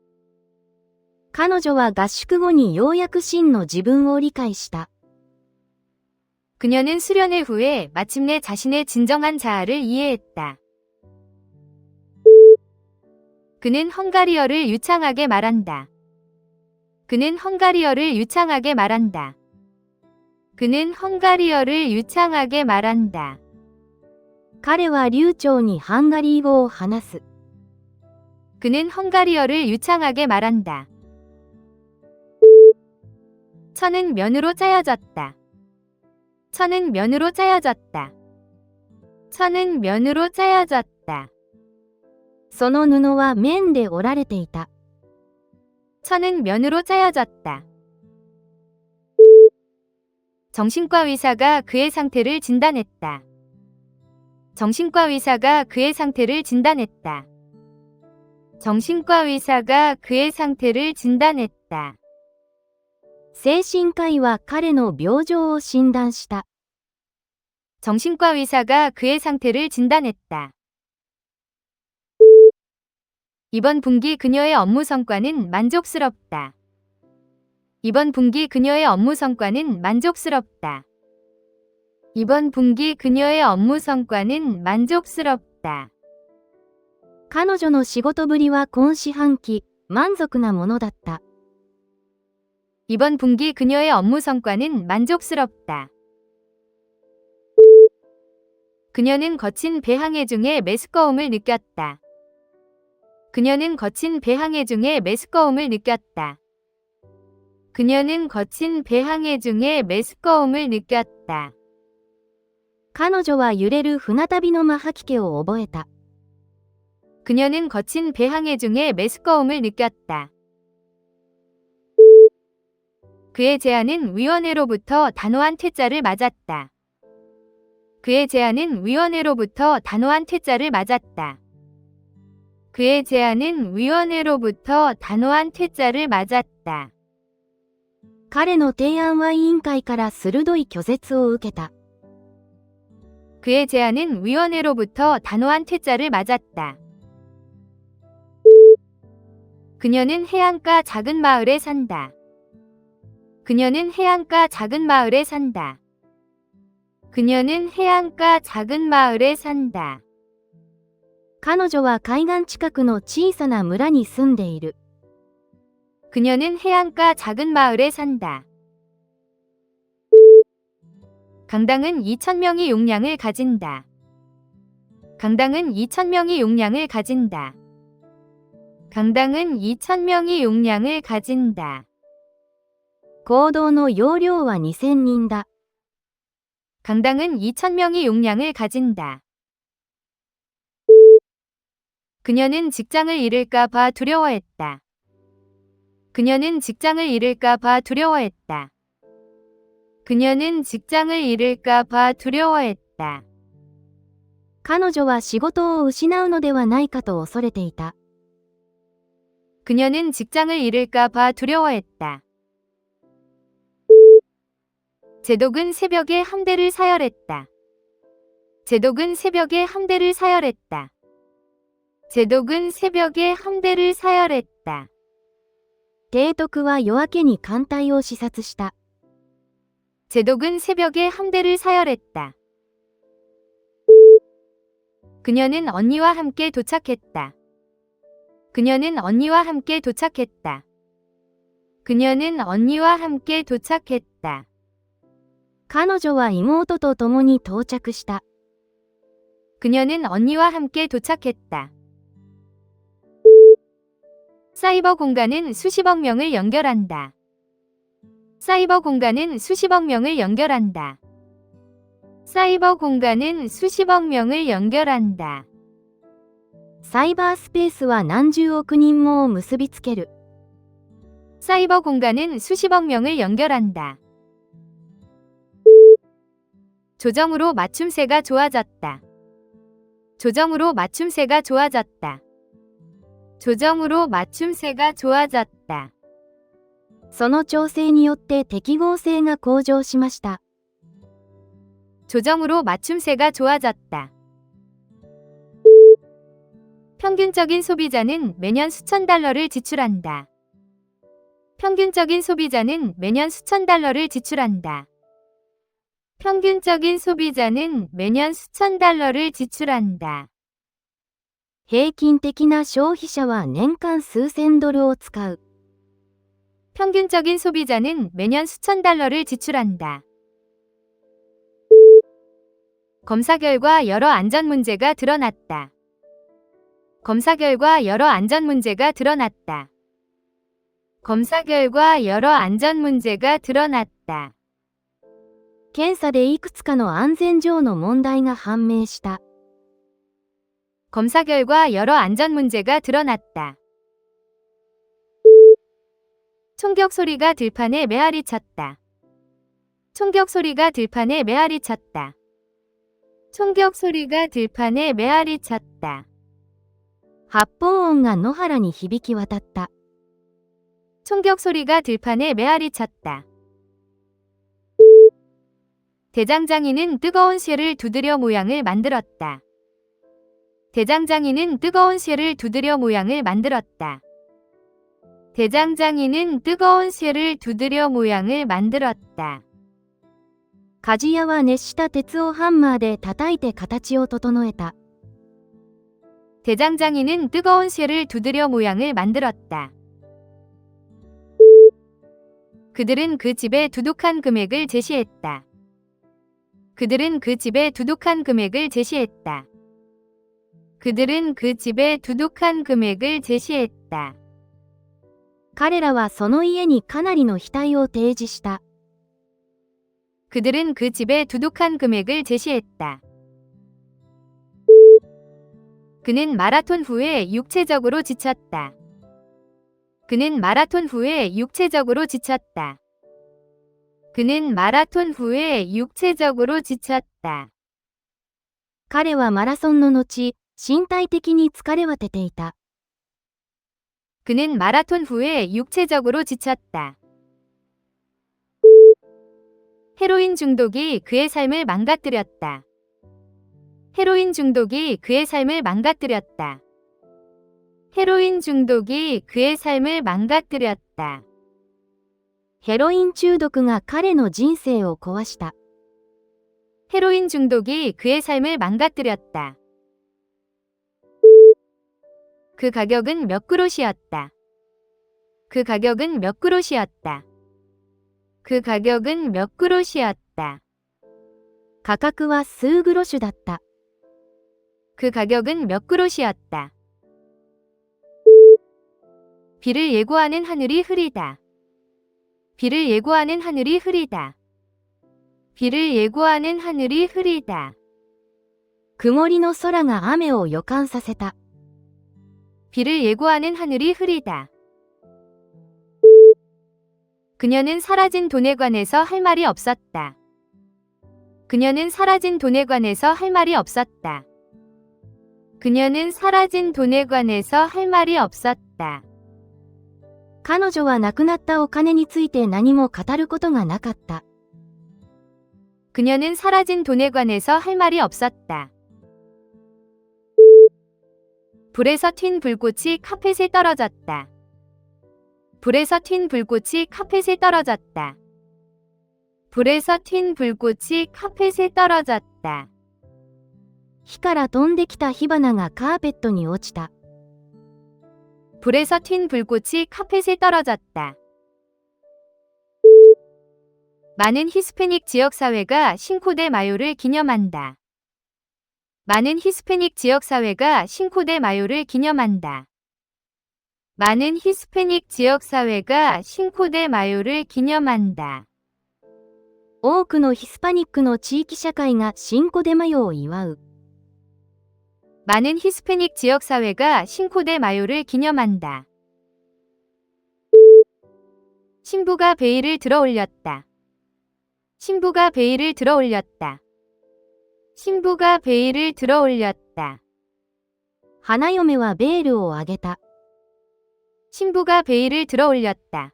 彼女は合宿後にようやく真の自分を理解した。 그녀는 수련회 후에 마침내 자신의 진정한 자아를 이해했다. 그는 헝가리어를 유창하게 말한다. 그는 헝가리어를 유창하게 말한다. 그는 헝가리어를 유창하게 말한다. 彼は流暢にハンガリー語を話す。 그는 헝가리어를 유창하게 말한다. 천은 면으로 짜여졌다. 천은 면으로 짜여졌다. 천은 면으로 짜여졌다. その布は面で織られていた。 천은 면으로 짜여졌다. 정신과 의사가 그의 상태를 진단했다. 정신과 의사가 그의 상태를 진단했다. 정신과 의사가 그의 상태를 진단했다. 精神科医は彼の病状を診断した。 정신과 의사가 그의 상태를 진단했다. 이번 분기 그녀의 업무 성과는 만족스럽다. 이번 분기 그녀의 업무 성과는 만족스럽다. 이번 분기 그녀의 업무 성과는 만족스럽다. 彼女の仕事ぶりは今四半期、満足なものだった。 이번 분기 그녀의 업무 성과는 만족스럽다. 그녀는 거친 배항해 중에 메스꺼움을 느꼈다. 그녀는 거친 배항해 중에 메스꺼움을 느꼈다. 그녀는 거친 배항해 중에 메스꺼움을 느꼈다. 彼女は揺れる船旅のマ吐き気を覚えた。 그녀는 거친 배항해 중에 메스꺼움을 느꼈다. 그의 제안은 위원회로부터 단호한 퇴짜를 맞았다. 그의 제안은 위원회로부터 단호한 퇴짜를 맞았다. 그의 제안은 위원회로부터 단호한 퇴짜를 맞았다. 彼の提案は委員会から鋭い拒絶を受けた。 그의 제안은 위원회로부터 단호한 퇴짜를 맞았다. 그녀는 해안가 작은 마을에 산다. 그녀는 해안가 작은 마을에 산다. 그녀는 해안가 작은 마을에 산다. 彼女は海岸近くの小さな村に住んでいる。 그녀는 해안가 작은 마을에 산다. 강당은 2,000명의 용량을 가진다. 강당은 2,000명의 용량을 가진다. 강당은 2,000명의 용량을 가진다. 行動の容量は2000人だ。 강당은 2,000명의 용량을 가진다. 그녀는 직장을 잃을까 봐 두려워했다. 그녀는 직장을 잃을까 봐 두려워했다. 그녀는 직장을 잃을까 봐 두려워했다. 彼女は仕事を失うのではないかと恐れていた。 그녀는 직장을 잃을까 봐 두려워했다. 제독은 새벽에 함대를 사열했다. 제독은 새벽에 함대를 사열했다. 제독은 새벽에 함대를 사열했다. 提督は夜明けに艦隊を視察した。 제독은 새벽에 함대를 사열했다. 그녀는 언니와 함께 도착했다. 그녀는 언니와 함께 도착했다. 그녀는 언니와 함께 도착했다. 彼女は妹と共に到着した。 그녀는 언니와 함께 도착했다. 사이버 공간은 수십억 명을 연결한다. 사이버 공간은 수십억 명을 연결한다. 사이버 공간은 수십억 명을 연결한다. サイバースペースは何十億人もを結びつける。 사이버 공간은 수십억 명을 연결한다. 조정으로 맞춤새가 좋아졌다. 조정으로 맞춤새가 좋아졌다. 조정으로 맞춤새가 좋아졌다. その調整によって適合性が向上しました。 조정으로 맞춤새가 좋아졌다. 평균적인 소비자는 매년 수천 달러를 지출한다. 평균적인 소비자는 매년 수천 달러를 지출한다. 평균적인 소비자는 매년 수천 달러를 지출한다. 平均的な消費者は年間数千ドルを使う。 평균적인 소비자는 매년 수천 달러를 지출한다. 검사 결과 여러 안전 문제가 드러났다. 검사 결과 여러 안전 문제가 드러났다. 검사 결과 여러 안전 문제가 드러났다. 検査でいくつかの安全上の問題が判明した。 검사 결과 여러 안전 문제가 드러났다. 총격 소리가 들판에 메아리 쳤다. 총격 소리가 들판에 메아리 쳤다. 총격 소리가 들판에 메아리 쳤다. 発砲音が野原に響き渡った。 총격 소리가 들판에 메아리 쳤다. 대장장이는 뜨거운 쇠를 두드려 모양을 만들었다. 대장장이는 뜨거운 쇠를 두드려 모양을 만들었다. 대장장이는 뜨거운 쇠를 두드려 모양을 만들었다. 鍛冶屋は熱した鉄をハンマーで叩いて形を整えた。 대장장이는 뜨거운 쇠를 두드려 모양을 만들었다. 그들은 그 집에 두둑한 금액을 제시했다. 그들은 그 집에 두둑한 금액을 제시했다. 그들은 그 집에 두둑한 금액을 제시했다. 彼らはその家にかなりの額を提示した。 그들은 그 집에 두둑한 금액을 제시했다. 그는 마라톤 후에 육체적으로 지쳤다. 그는 마라톤 후에 육체적으로 지쳤다. 그는 마라톤 후에 육체적으로 지쳤다. 彼はマラソンの後、身体的に疲れ果てていた。 그는 마라톤 후에 육체적으로 지쳤다. 헤로인 중독이 그의 삶을 망가뜨렸다. 헤로인 중독이 그의 삶을 망가뜨렸다. 헤로인 중독이 그의 삶을 망가뜨렸다. ヘロイン中毒が彼の人生を壊した。 헤로인 중독이 그의 삶을 망가뜨렸다. 그 가격은 몇 그롯이었다. 그 가격은 몇 그롯이었다. 그 가격은 몇 그롯이었다. 価格は数グロシュだった。 그 가격은 몇 그롯이었다. 비를 예고하는 하늘이 흐리다. 비를 예고하는 하늘이 흐리다. 비를 예고하는 하늘이 흐리다. 曇りの空が雨を予感させた。 비를 예고하는 하늘이 흐리다. 그녀는 사라진 돈에 관해서 할 말이 없었다. 그녀는 사라진 돈에 관해서 할 말이 없었다. 그녀는 사라진 돈에 관해서 할 말이 없었다. 彼女は亡くなったお金について何も語ることがなかった。 그녀는 사라진 돈에 관해서 할 말이 없었다. 불에서 튄 불꽃이 카펫에 떨어졌다. 불에서 튄 불꽃이 카펫에 떨어졌다. 불에서 튄 불꽃이 카펫에 떨어졌다. 火から飛んできた火花がカーペットに落ちた。 불에서 튄 불꽃이 카펫에 떨어졌다. 많은 히스패닉 지역사회가 싱코데 마요를 기념한다. 많은 히스패닉 지역사회가 싱코데 마요를 기념한다. 많은 히스패닉 지역사회가 싱코데 마요를 기념한다. 多くのヒスパニックの地域社会がシンコデマヨを祝う。 많은 히스패닉 지역사회가 싱코데 마요를 기념한다. 신부가 베일을 들어 올렸다. 신부가 베일을 들어 올렸다. 신부가 베일을 들어 올렸다. 花嫁はベールを上げた。 신부가 베일을 들어 올렸다.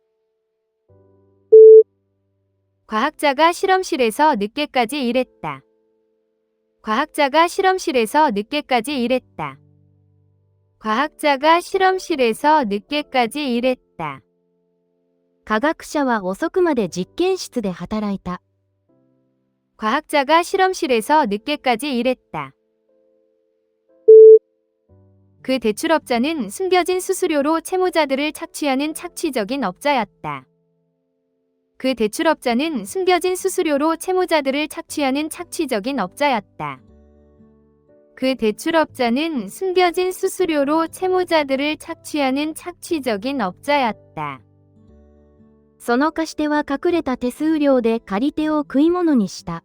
과학자가 실험실에서 늦게까지 일했다. 과학자가 실험실에서 늦게까지 일했다. 과학자가 실험실에서 늦게까지 일했다. 科学者は遅くまで実験室で働いた。 과학자가 실험실에서 늦게까지 일했다. 그 대출업자는 숨겨진 수수료로 채무자들을 착취하는 착취적인 업자였다. 그 대출업자는 숨겨진 수수료로 채무자들을 착취하는 착취적인 업자였다. 그 대출업자는 숨겨진 수수료로 채무자들을 착취하는 착취적인 업자였다. その貸し手は隠れた手数料で借り手を食い物にした。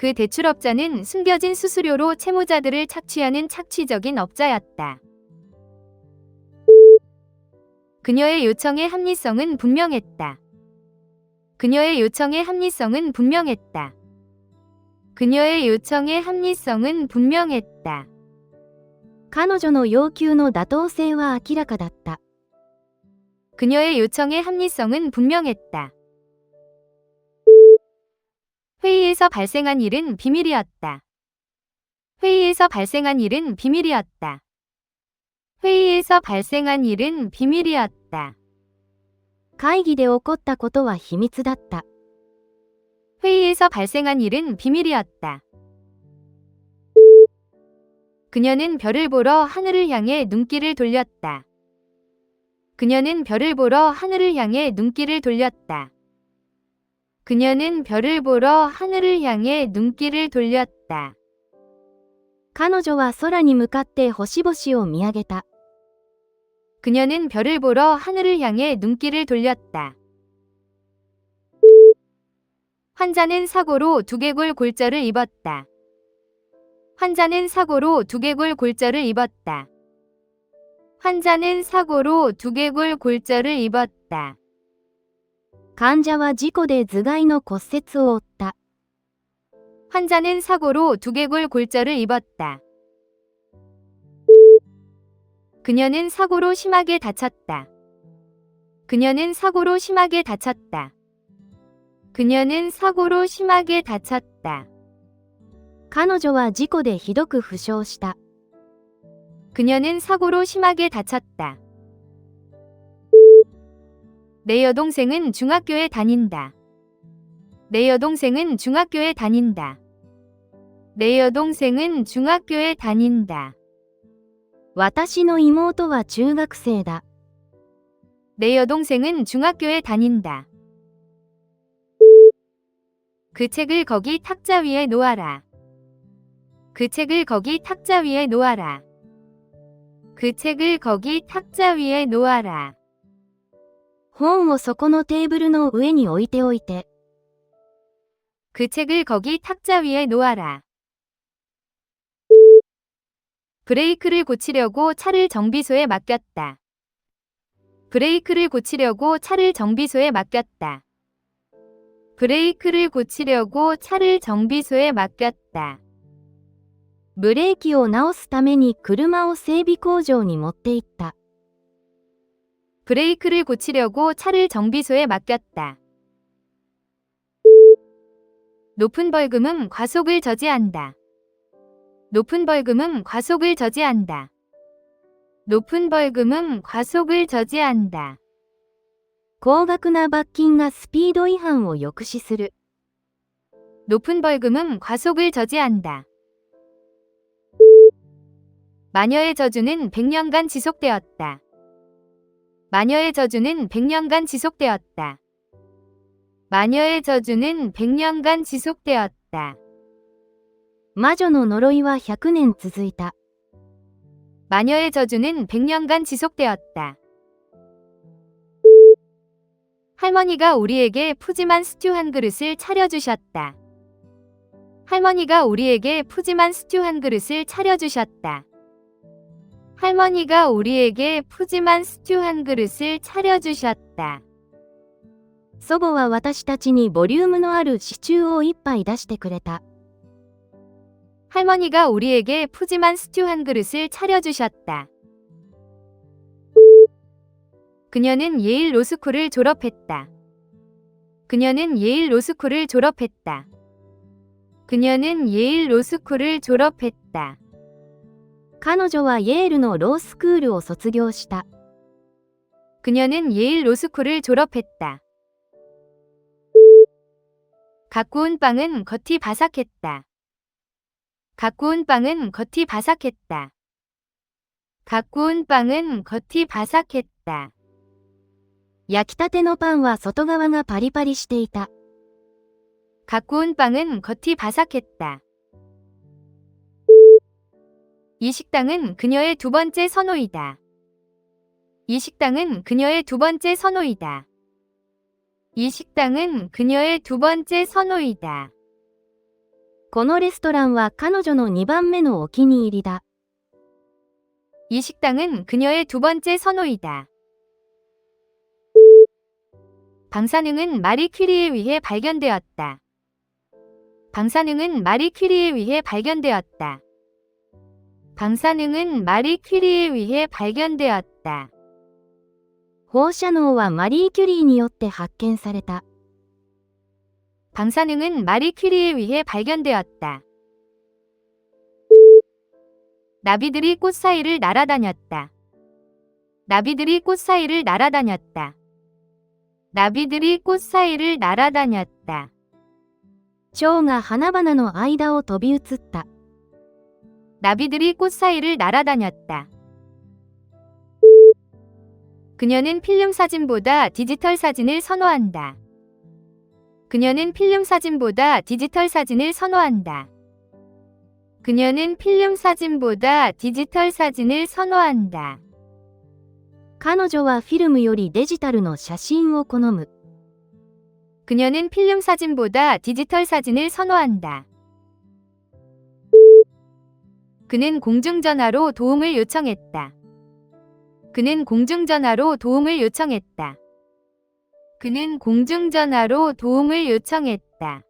그 대출업자는 숨겨진 수수료로 채무자들을 착취하는 착취적인 업자였다. 그녀의 요청의 합리성은 분명했다. 그녀의 요청의 합리성은 분명했다. 그녀의 요청의 합리성은 분명했다. 彼女の要求の妥当性は明らかだった。 그녀의 요청의 합리성은 분명했다. 회의에서 발생한 일은 비밀이었다. 회의에서 발생한 일은 비밀이었다. 회의에서 발생한 일은 비밀이었다. 会議で起こったことは秘密だった。 회의에서 발생한 일은 비밀이었다. 그녀는 별을 보러 하늘을 향해 눈길을 돌렸다. 그녀는 별을 보러 하늘을 향해 눈길을 돌렸다. 그녀는 별을 보러 하늘을 향해 눈길을 돌렸다. 彼女は空に向かって星々を見上げた。 그녀는 별을 보러 하늘을 향해 눈길을 돌렸다. 환자는 사고로 두개골 골절을 입었다. 환자는 사고로 두개골 골절을 입었다. 환자는 사고로 두개골 골절을 입었다. 患者は事故で頭蓋の骨折を負った。 환자는 사고로 두개골 골절을 입었다. 그녀는 사고로 심하게 다쳤다. 그녀는 사고로 심하게 다쳤다. 그녀는 사고로 심하게 다쳤다. 彼女は事故でひどく負傷した。 그녀는 사고로 심하게 다쳤다. 내 여동생은 중학교에 다닌다. 내 여동생은 중학교에 다닌다. 내 여동생은 중학교에 다닌다. 私の妹は中学生だ。 내 여동생은 중학교에 다닌다. 그 책을 거기 탁자 위에 놓아라. 그 책을 거기 탁자 위에 놓아라. 그 책을 거기 탁자 위에 놓아라. 本をそこのテーブルの上に置いておいて。 그 책을 거기 탁자 위에 놓아라. 브레이크를 고치려고 차를 정비소에 맡겼다. 브레이크를 고치려고 차를 정비소에 맡겼다. 브레이크를 고치려고 차를 정비소에 맡겼다. ブレーキを直すために車を整備工場に持って行った。 브레이크를 고치려고 차를 정비소에 맡겼다. 높은 벌금은 과속을 저지한다. 높은 벌금은 과속을 저지한다. 높은 벌금은 과속을 저지한다. 高額な罰金がスピード違反を抑止する。 높은 벌금은 과속을 저지한다. 마녀의 저주는 100년간 지속되었다. 마녀의 저주는 100년간 지속되었다. 마녀의 저주는 100년간 지속되었다. 魔女の呪いは100年続いた。 마녀의 저주는 100년간 지속되었다. 할머니가 우리에게 푸짐한 스튜 한 그릇을 차려주셨다. 할머니가 우리에게 푸짐한 스튜 한 그릇을 차려주셨다. 할머니가 우리에게 푸짐한 스튜 한 그릇을 차려주셨다. 祖母は私たちにボリュームのあるシチューを一杯出してくれた。 할머니가 우리에게 푸짐한 스튜 한 그릇을 차려주셨다. 그녀는 예일 로스쿨을 졸업했다. 그녀는 예일 로스쿨을 졸업했다. 그녀는 예일 로스쿨을 졸업했다. 彼女はイェールのロースクールを卒業した。 그녀는 예일 로스쿨을 졸업했다. 갓 구운 빵은 겉이 바삭했다. 갓 구운 빵은 겉이 바삭했다. 갖고 온 빵은 겉이 바삭했다. 焼きたてのパンは外側がパリパリしていた。 갖고 온 빵은 겉이 바삭했다. 이 식당은 그녀의 두 번째 선호이다. 이 식당은 그녀의 두 번째 선호이다. 이 식당은 그녀의 두 번째 선호이다. このレストランは彼女の2番目のお気に入りだ。 이 식당은 그녀의 두 번째 선호이다. 방사능은 마리 퀴리에 의해 발견되었다. 방사능은 마리 퀴리에 의해 발견되었다. 방사능은 마리 퀴리에 의해 발견되었다. 放射能はマリー・キュリーによって発見された。 방사능은 마리 퀴리에 의해 발견되었다. 나비들이 꽃 사이를 날아다녔다. 나비들이 꽃 사이를 날아다녔다. 나비들이 꽃 사이를 날아다녔다. 蝶が花々の間を飛び移った。 나비들이 꽃 사이를 날아다녔다. 그녀는 필름 사진보다 디지털 사진을 선호한다. 그녀는 필름 사진보다 디지털 사진을 선호한다. 그녀는 필름 사진보다 디지털 사진을 선호한다. 彼女はフィルムよりデジタルの写真を好む。 그녀는 필름 사진보다 디지털 사진을 선호한다. 그는 공중전화로 도움을 요청했다. 그는 공중전화로 도움을 요청했다. 그는 공중전화로 도움을 요청했다.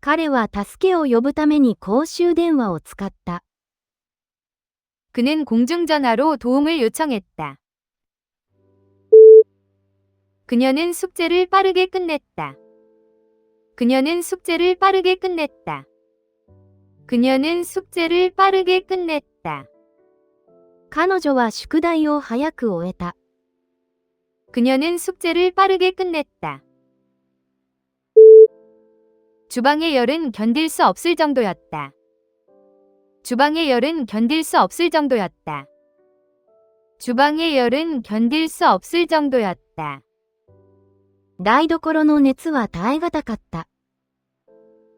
彼は助けを呼ぶために公衆電話を使った。 그는 공중전화로 도움을 요청했다. 그녀는 숙제를 빠르게 끝냈다. 그녀는 숙제를 빠르게 끝냈다. 그녀는 숙제를 빠르게 끝냈다. 彼女は宿題を早く終えた。 그녀는 숙제를 빠르게 끝냈다. 주방의 열은 견딜 수 없을 정도였다. 주방의 열은 견딜 수 없을 정도였다. 주방의 열은 견딜 수 없을 정도였다. 台所の熱は耐え難かった。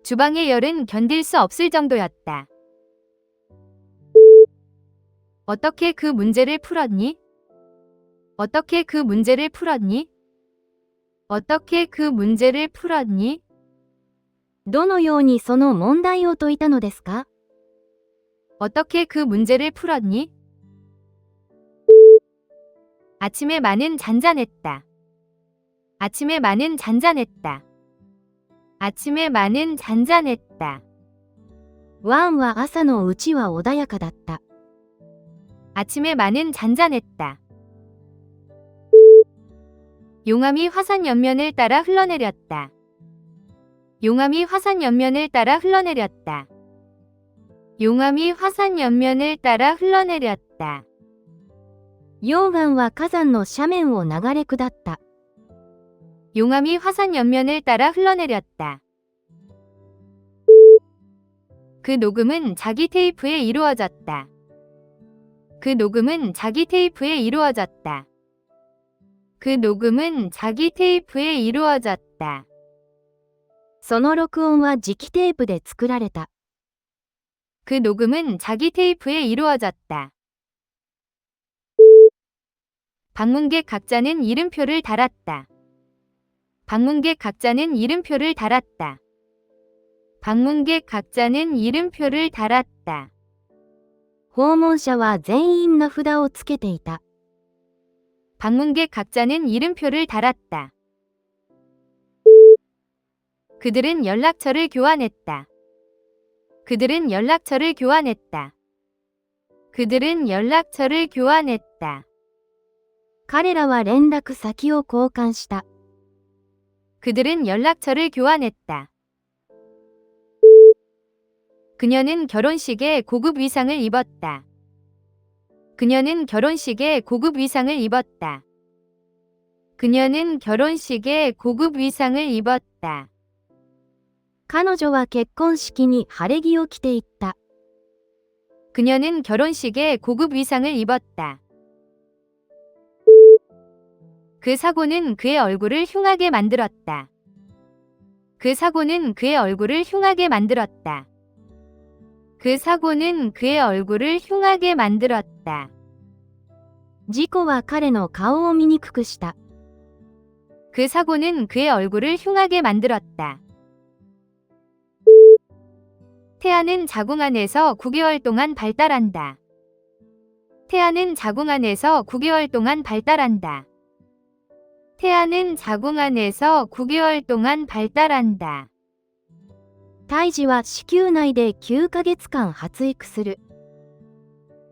주방의 열은 견딜 수 없을 정도였다. 어떻게 그 문제를 풀었니? 어떻게 그 문제를 풀었니? 어떻게 그 문제를 풀었니? どのようにその問題を解いたのですか？ 어떻게 그 문제를 풀었니? 아침에 많은 잔잔했다. 아침에 많은 잔잔했다. 아침에 많은 잔잔했다. ワンは朝のうちは穏やかだった。 아침에 많은 잔잔했다. 용암이 화산 옆면을 따라 흘러내렸다. 용암이 화산 옆면을 따라 흘러내렸다. 용암이 화산 옆면을 따라 흘러내렸다. 溶岩は火山の斜面を流れ下った。 용암이 화산 옆면을 따라 흘러내렸다. 그 녹음은 자기 테이프에 이루어졌다. 그 녹음은 자기 테이프에 이루어졌다. 그 녹음은 자기 테이프에 이루어졌다. その録音は磁気テープで作られた。 그 녹음은 자기 테이프에 이루어졌다. 방문객 각자는 이름표를 달았다. 방문객 각자는 이름표를 달았다. 방문객 각자는 이름표를 달았다. 訪問者は全員名札をつけていた。 방문객 각자는 이름표를 달았다. 그들은 연락처를 교환했다. 그들은 연락처를 교환했다. 그들은 연락처를 교환했다. 彼らは連絡先を交換した。 그들은 연락처를 교환했다. 그녀는 결혼식에 고급 의상을 입었다. 그녀는 결혼식에 고급 의상을 입었다. 그녀는 결혼식에 고급 의상을 입었다. 彼女は結婚式に晴れ着を着ていった。 그녀는 결혼식에 고급 의상을 입었다. 그 사고는 그의 얼굴을 흉하게 만들었다. 그 사고는 그의 얼굴을 흉하게 만들었다. 그 사고는 그의 얼굴을 흉하게 만들었다. 事故は彼の顔を醜くした。 그 사고는 그의 얼굴을 흉하게 만들었다. 태아는 자궁 안에서 9개월 동안 발달한다. 태아는 자궁 안에서 9개월 동안 발달한다. 태아는 자궁 안에서 9개월 동안 발달한다. 胎児は子宮内で9ヶ月間発育する。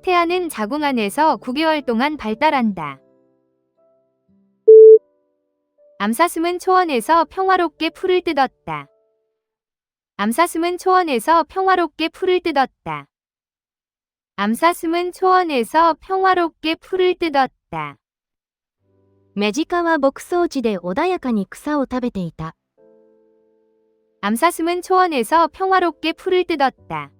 태아는 자궁 안에서 9개월 동안 발달한다. 암사슴은 초원에서 평화롭게 풀을 뜯었다. 암사슴은 초원에서 평화롭게 풀을 뜯었다. 암사슴은 초원에서 평화롭게 풀을 뜯었다. メジカは牧草地で穏やかに草を食べていた。 암사슴은 초원에서 평화롭게 풀을 뜯었다.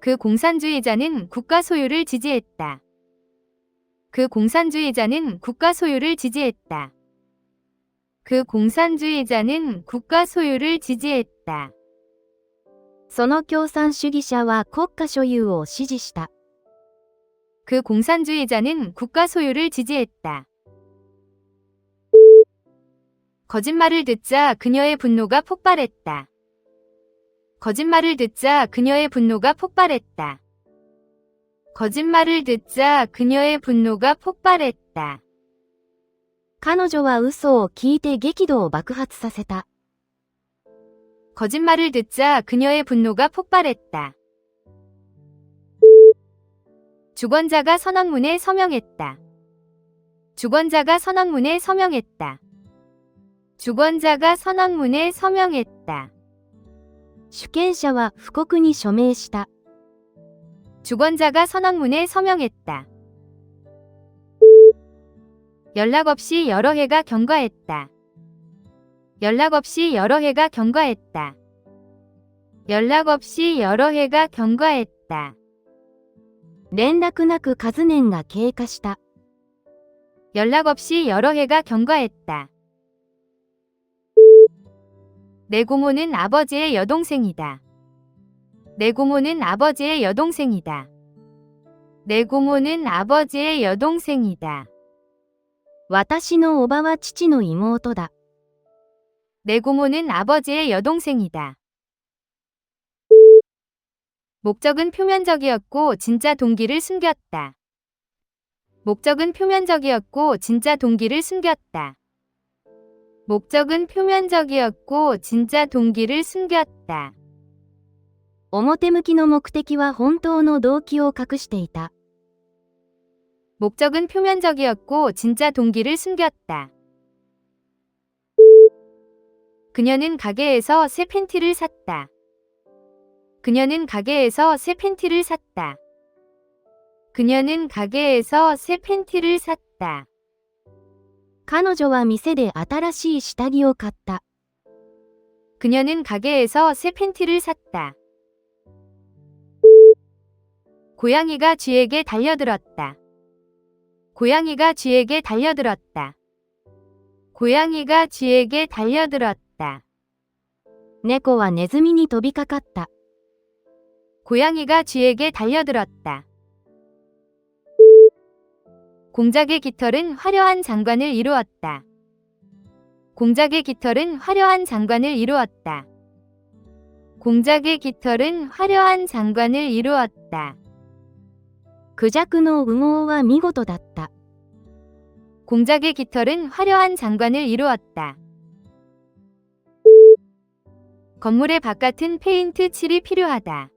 그 공산주의자는 국가 소유를 지지했다. 그 공산주의자는 국가 소유를 지지했다. 그 공산주의자는 국가 소유를 지지했다. その共産主義者は国家所有を支持した。 그 공산주의자는 국가 소유를 지지했다. 거짓말을 듣자 그녀의 분노가 폭발했다. 거짓말을 듣자 그녀의 분노가 폭발했다. 거짓말을 듣자 그녀의 분노가 폭발했다. 彼女は嘘を聞いて激怒を爆発させた。 거짓말을 듣자 그녀의 분노가 폭발했다. 주권자가 선언문에 서명했다. 주권자가 선언문에 서명했다. 주권자가 선언문에 서명했다. 主権者は布告に署名した。 주권자가 선언문에 서명했다. 연락 없이 여러 해가 경과했다. 연락 없이 여러 해가 경과했다. 연락 없이 여러 해가 경과했다. 連絡なく数年が経過した。 연락 없이 여러 해가 경과했다. 내 고모는 아버지의 여동생이다. 내 고모는 아버지의 여동생이다. 내 고모는 아버지의 여동생이다. 私のおばは父の妹だ。 내 고모는 아버지의 여동생이다. 목적은 표면적이었고 진짜 동기를 숨겼다. 목적은 표면적이었고 진짜 동기를 숨겼다. 목적은 표면적이었고 진짜 동기를 숨겼다. 表向きの目的は本当の動機を隠していた。 목적은 표면적이었고 진짜 동기를 숨겼다. 그녀는 가게에서 새 팬티를 샀다. 그녀는 가게에서 새 팬티를 샀다. 그녀는 가게에서 새 팬티를 샀다. 彼女は店で新しい下着を買った。 그녀는 가게에서 새 팬티를 샀다. 고양이가 쥐에게 달려들었다. 고양이가 쥐에게 달려들었다. 고양이가 쥐에게 달려들었다. 猫はネズミに飛びかかった。 고양이가 쥐에게 달려들었다. 공작의 깃털은 화려한 장관을 이루었다. 공작의 깃털은 화려한 장관을 이루었다. 공작의 깃털은 화려한 장관을 이루었다. クジャクの羽毛は見事だった。 공작의 깃털은 화려한 장관을 이루었다. 건물의 바깥은 페인트 칠이 필요하다.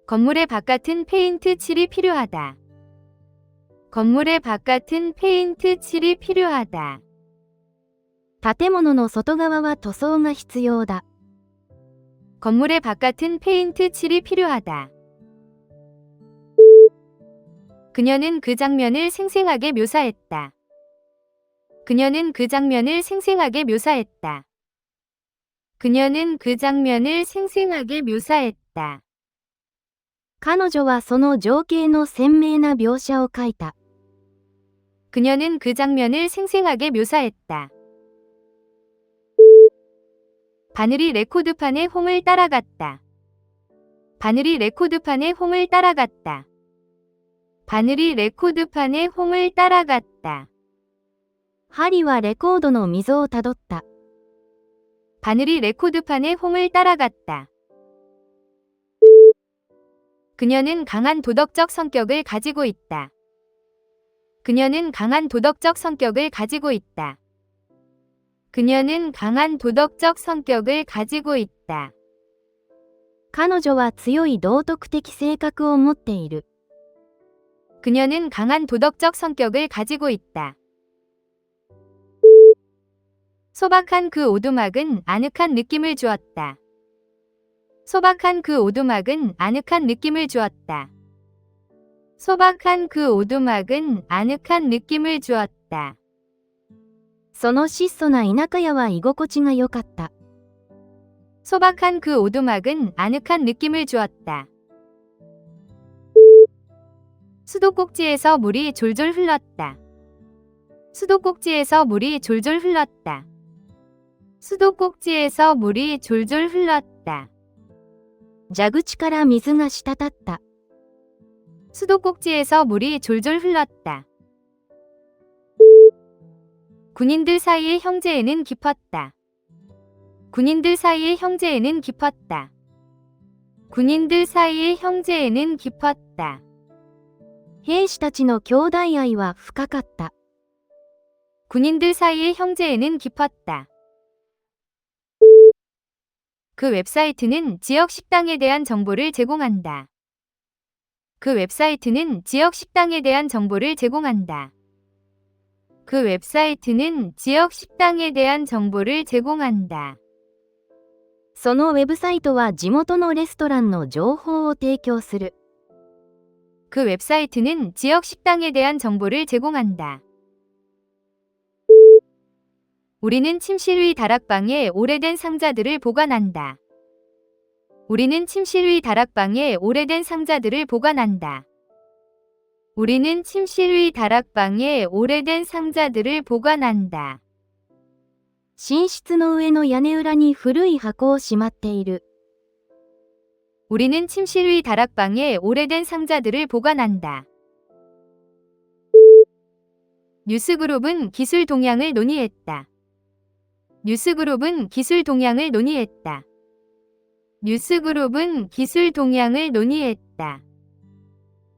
건물의 바깥은 페인트 칠이 필요하다. 건물의 바깥은 페인트 칠이 필요하다. 建物の外側は塗装が必要だ。 건물의 바깥은 페인트 칠이 필요하다. 그녀는 그 장면을 생생하게 묘사했다. 그녀는 그 장면을 생생하게 묘사했다. 그녀는 그 장면을 생생하게 묘사했다. 彼女はその情景の鮮明な描写を書いた。 그녀는 그 장면을 생생하게 묘사했다. 바늘이 레코드판의 홍을 따라갔다. 바늘이 레코드판의 홍을 따라갔다. 바늘이 레코드판의 홍을 따라갔다. 針はレコードの溝をたどった。 바늘이 레코드판의 홍을 따라갔다. 그녀는 강한 도덕적 성격을 가지고 있다. 그녀는 강한 도덕적 성격을 가지고 있다. 그녀는 강한 도덕적 성격을 가지고 있다. 彼女は強い道徳的性格を持っている。 그녀는 강한 도덕적 성격을 가지고 있다. 소박한 그 오두막은 아늑한 느낌을 주었다. 소박한 그 오두막은 아늑한 느낌을 주었다. 소박한 그 오두막은 아늑한 느낌을 주었다. その質素な田舎家は居心地が良かった。 소박한 그 오두막은 아늑한 느낌을 주었다. 수도꼭지에서 물이 졸졸 흘렀다. 수도꼭지에서 물이 졸졸 흘렀다. 수도꼭지에서 물이 졸졸 흘렀다. 蛇口から水が滴った。 수도꼭지에서 물이 졸졸 흘렀다. 군인들 사이의 형제애는 깊었다. 군인들 사이의 형제애는 깊었다. 군인들 사이의 형제애는 깊었다. 兵士たちの兄弟愛は深かった。 군인들 사이의 형제애는 깊었다. 그 웹사이트는 지역 식당에 대한 정보를 제공한다. 그 웹사이트는 지역 식당에 대한 정보를 제공한다. 그 웹사이트는 지역 식당에 대한 정보를 제공한다. そのウェブサイトは地元のレストランの情報を提供する。 그 웹사이트는 지역 식당에 대한 정보를 제공한다. 우리는 침실 위 다락방에 오래된 상자들을 보관한다. 우리는 침실 위 다락방에 오래된 상자들을 보관한다. 우리는 침실 위 다락방에 오래된 상자들을 보관한다. 寝室の上の屋根裏に古い箱をしまっている。 우리는 침실 위 다락방에 오래된 상자들을 보관한다. 뉴스그룹은 기술 동향을 논의했다. 뉴스그룹은 기술 동향을 논의했다. 뉴스그룹은 기술 동향을 논의했다.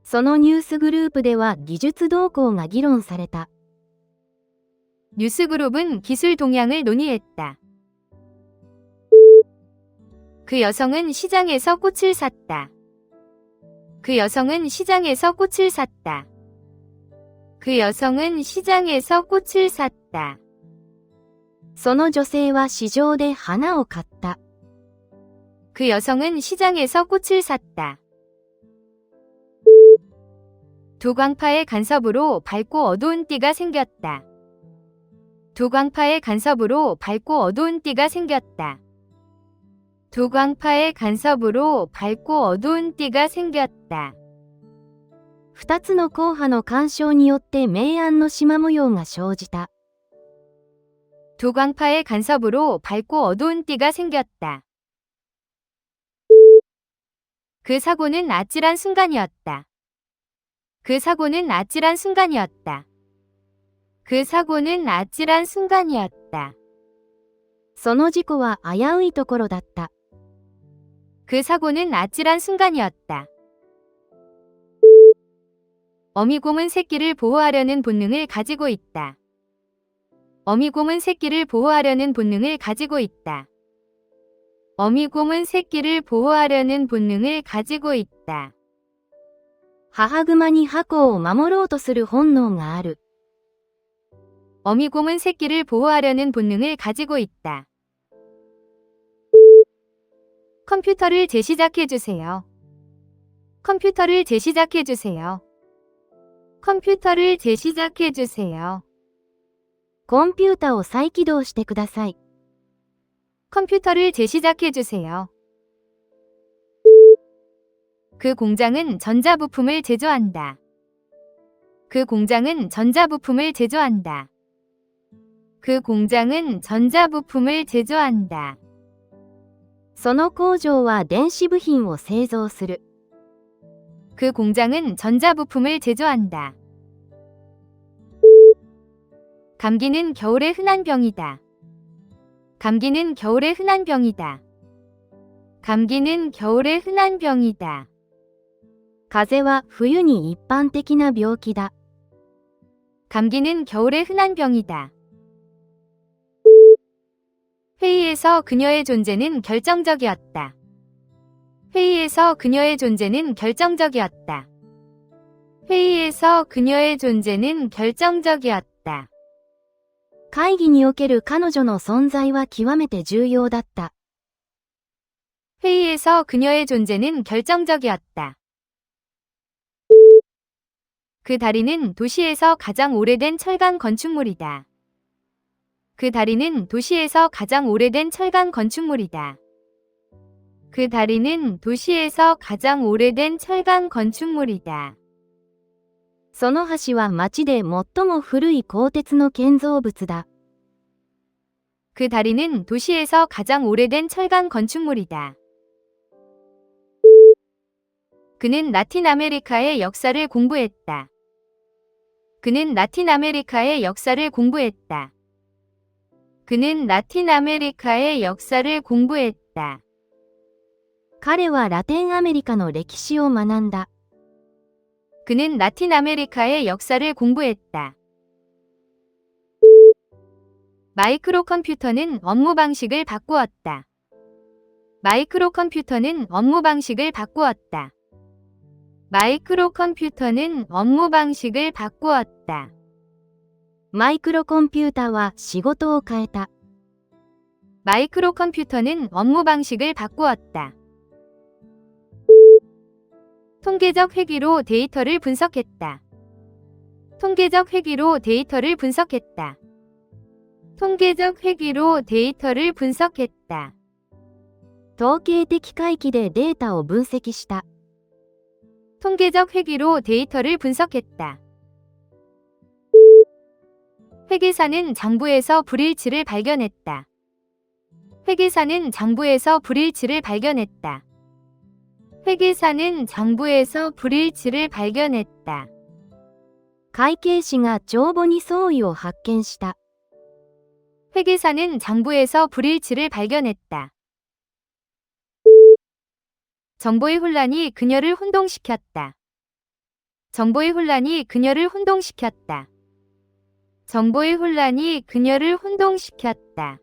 そのニュースグループでは技術動向が議論された。 뉴스그룹은 기술 동향을 논의했다. 그 여성은 시장에서 꽃을 샀다. 그 여성은 시장에서 꽃을 샀다. 그 여성은 시장에서 꽃을 샀다. その女性は市場で花を買った。 그 여성은 시장에서 꽃을 샀다. 두 광파의 간섭으로 밝고 어두운 띠가 생겼다. 두 광파의 간섭으로 밝고 어두운 띠가 생겼다. 두 광파의 간섭으로 밝고 어두운 띠가 생겼다. 2つの硬派の干渉によって明暗の縞模様が生じた。 두 광파의 간섭으로 밝고 어두운 띠가 생겼다. 그 사고는 아찔한 순간이었다. 그 사고는 아찔한 순간이었다. 그 사고는 아찔한 순간이었다. その事故は危ういところだった。 그 사고는 아찔한 순간이었다. 어미곰은 새끼를 보호하려는 본능을 가지고 있다. 어미곰은 새끼를 보호하려는 본능을 가지고 있다. 어미곰은 새끼를 보호하려는 본능을 가지고 있다. 母熊に箱を守ろうとする本能がある。 어미곰은 새끼를 보호하려는 본능을 가지고 있다. 컴퓨터를 재시작해주세요. 컴퓨터를 재시작해주세요. 컴퓨터를 재시작해주세요. コンピュータを再起動してください。 컴퓨터를 재시작해 주세요. 그 공장은 전자부품을 제조한다. 그 공장은 전자부품을 제조한다. 그 공장은 전자부품을 제조한다. その工場は電子部品を製造する。 그 공장은 전자부품을 제조한다. 감기는 겨울의 흔한 병이다. 감기는 겨울의 흔한 병이다. 감기는 겨울의 흔한 병이다. 風邪は冬に一般的な病気だ。 감기는 겨울의 흔한 병이다. 회의에서 그녀의 존재는 결정적이었다. 회의에서 그녀의 존재는 결정적이었다. 회의에서 그녀의 존재는 결정적이었다. 会議における彼女の存在は極めて重要だった。 회의에서 그녀의 존재는 결정적이었다. 그 다리는 도시에서 가장 오래된 철강 건축물이다. 그 다리는 도시에서 가장 오래된 철강 건축물이다. 그 다리는 도시에서 가장 오래된 철강 건축물이다. その橋は町で最も古い鋼鉄の建造物だ。 그 다리는 도시에서 가장 오래된 철강 건축물이다. 그는 라틴 아메리카의 역사를 공부했다. 그는 라틴 아메리카의 역사를 공부했다. 그는 라틴 아메리카의 역사를 공부했다. 彼はラテンアメリカの歴史を学んだ。 그는 라틴 아메리카의 역사를 공부했다. 마이크로 컴퓨터는 업무 방식을 바꾸었다. 마이크로 컴퓨터는 업무 방식을 바꾸었다. 마이크로 컴퓨터는 업무 방식을 바꾸었다. マイクロコンピュータは仕事を変えた。 마이크로 컴퓨터는 업무 방식을 바꾸었다. 통계적 회귀로 데이터를 분석했다. 통계적 회귀로 데이터를 분석했다. 통계적 회귀로 데이터를 분석했다. 統計的回帰でデータを分析した。 통계적 회귀로 데이터를 분석했다. 회계사는 장부에서 불일치를 발견했다. 회계사는 장부에서 불일치를 발견했다. 회계사는 장부에서 불일치를 발견했다. 会計士が帳簿に相違を発見した。 회계사는 장부에서 불일치를 발견했다. 정보의 혼란이 그녀를 혼동시켰다. 정보의 혼란이 그녀를 혼동시켰다. 정보의 혼란이 그녀를 혼동시켰다.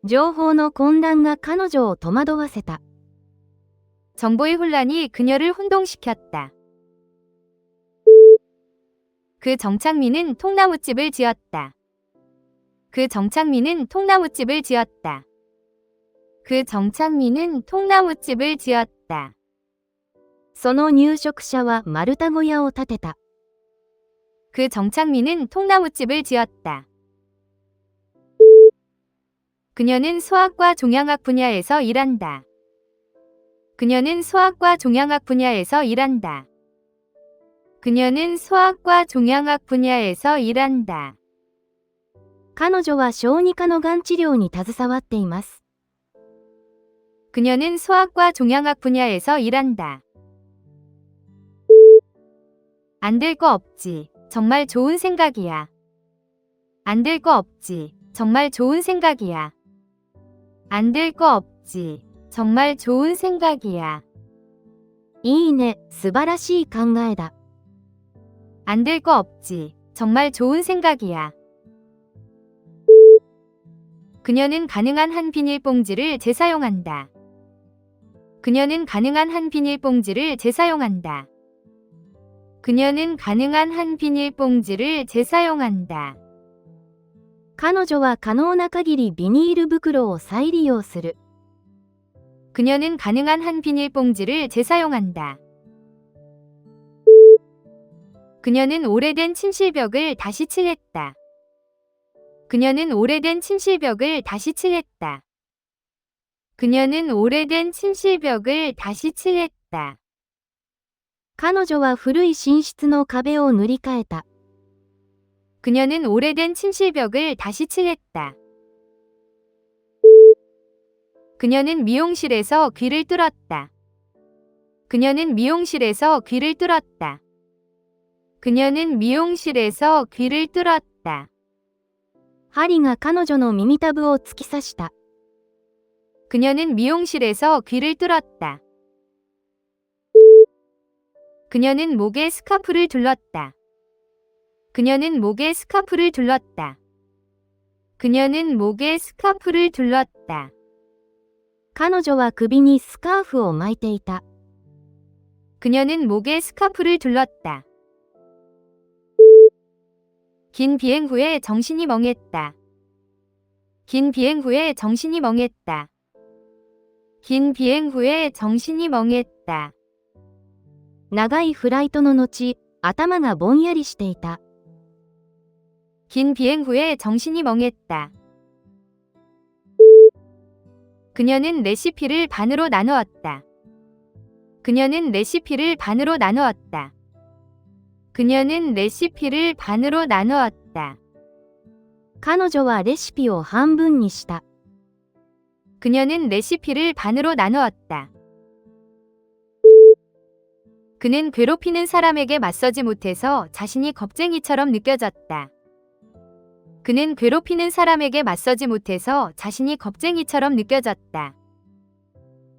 情報の混乱が彼女を戸惑わせた。 정보의 혼란이 그녀를 혼동시켰다. 그 정창민은 통나무집을 지었다. 그 정창민은 통나무집을 지었다. 그 정창민은 통나무집을 지었다. その入植者は丸太小屋を建てた。 그 정창민은 통나무집을 지었다. 그녀는 수학과 종양학 분야에서 일한다. 그녀는 수학과 종양학 분야에서 일한다. 그녀는 수학과 종양학 분야에서 일한다. 彼女は小児科のがん治療に携わっています。 그녀는 수학과 종양학 분야에서 일한다. 안 될 거 없지. 정말 좋은 생각이야. 안 될 거 없지. 정말 좋은 생각이야. 안 될 거 없지. 정말 좋은 생각이야. いいね、素晴らしい考えだ。 안 될 거 없지. 정말 좋은 생각이야. 그녀는 가능한 한 비닐봉지를 재사용한다. 그녀는 가능한 한 비닐봉지를 재사용한다. 그녀는 가능한 한 비닐봉지를 재사용한다. 彼女は可能な限りビニール袋を再利用する。 그녀는 가능한 한 비닐봉지를 재사용한다. 그녀는 오래된 침실벽을 다시 칠했다. 그녀는 오래된 침실벽을 다시 칠했다. 그녀는 오래된 침실벽을 다시 칠했다. 彼女は古い寝室の壁を塗り替えた。 그녀는 오래된 침실벽을 다시 칠했다. 그녀는 미용실에서 귀를 뚫었다. 그녀는 미용실에서 귀를 뚫었다. 그녀는 미용실에서 귀를 뚫었다. 針が彼女の耳たぶを突き刺した。 그녀는 미용실에서 귀를 뚫었다. 그녀는 목에 스카프를 둘렀다. 그녀는 목에 스카프를 둘렀다. 그녀는 목에 스카프를 둘렀다. 彼女は首にスカーフを巻いていた。 그녀는 목에 스카프를 둘렀다. 긴 비행 후에 정신이 멍했다. 긴 비행 후에 정신이 멍했다. 긴 비행 후에 정신이 멍했다. 長いフライトの後、頭がぼんやりしていた。 긴 비행 후에 정신이 멍했다. 그녀는 레시피를 반으로 나누었다. 그녀는 레시피를 반으로 나누었다. 그녀는 레시피를 반으로 나누었다. 彼女はレシピを半分にした。 그녀는 레시피를 반으로 나누었다. 그는 괴롭히는 사람에게 맞서지 못해서 자신이 겁쟁이처럼 느껴졌다. 그는 괴롭히는 사람에게 맞서지 못해서 자신이 겁쟁이처럼 느껴졌다.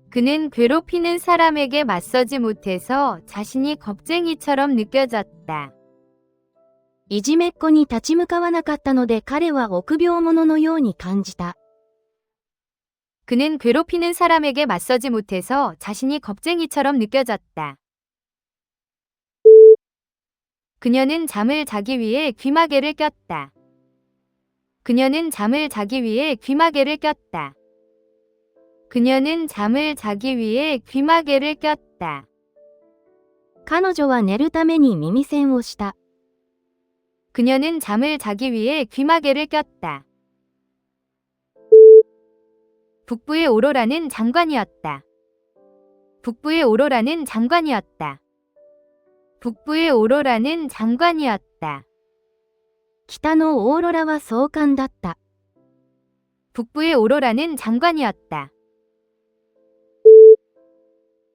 그는 괴롭히는 사람에게 맞서지 못해서 자신이 겁쟁이처럼 느껴졌다. いじめっ子に立ち向かわなかったので彼は臆病者のように感じた。 그는 괴롭히는 사람에게 맞서지 못해서 자신이 겁쟁이처럼 느껴졌다. 그녀는 잠을 자기 위해 귀마개를 꼈다. 그녀는 잠을 자기 위해 귀마개를 꼈다. 그녀는 잠을 자기 위해 귀마개를 꼈다. 彼女は寝るために耳栓をした。 그녀는 잠을 자기 위해 귀마개를 꼈다. 북부의 오로라는 장관이었다. 북부의 오로라는 장관이었다. 북부의 오로라는 장관이었다. 北のオーロラは総監だった。 북부의 오로라는 장관이었다.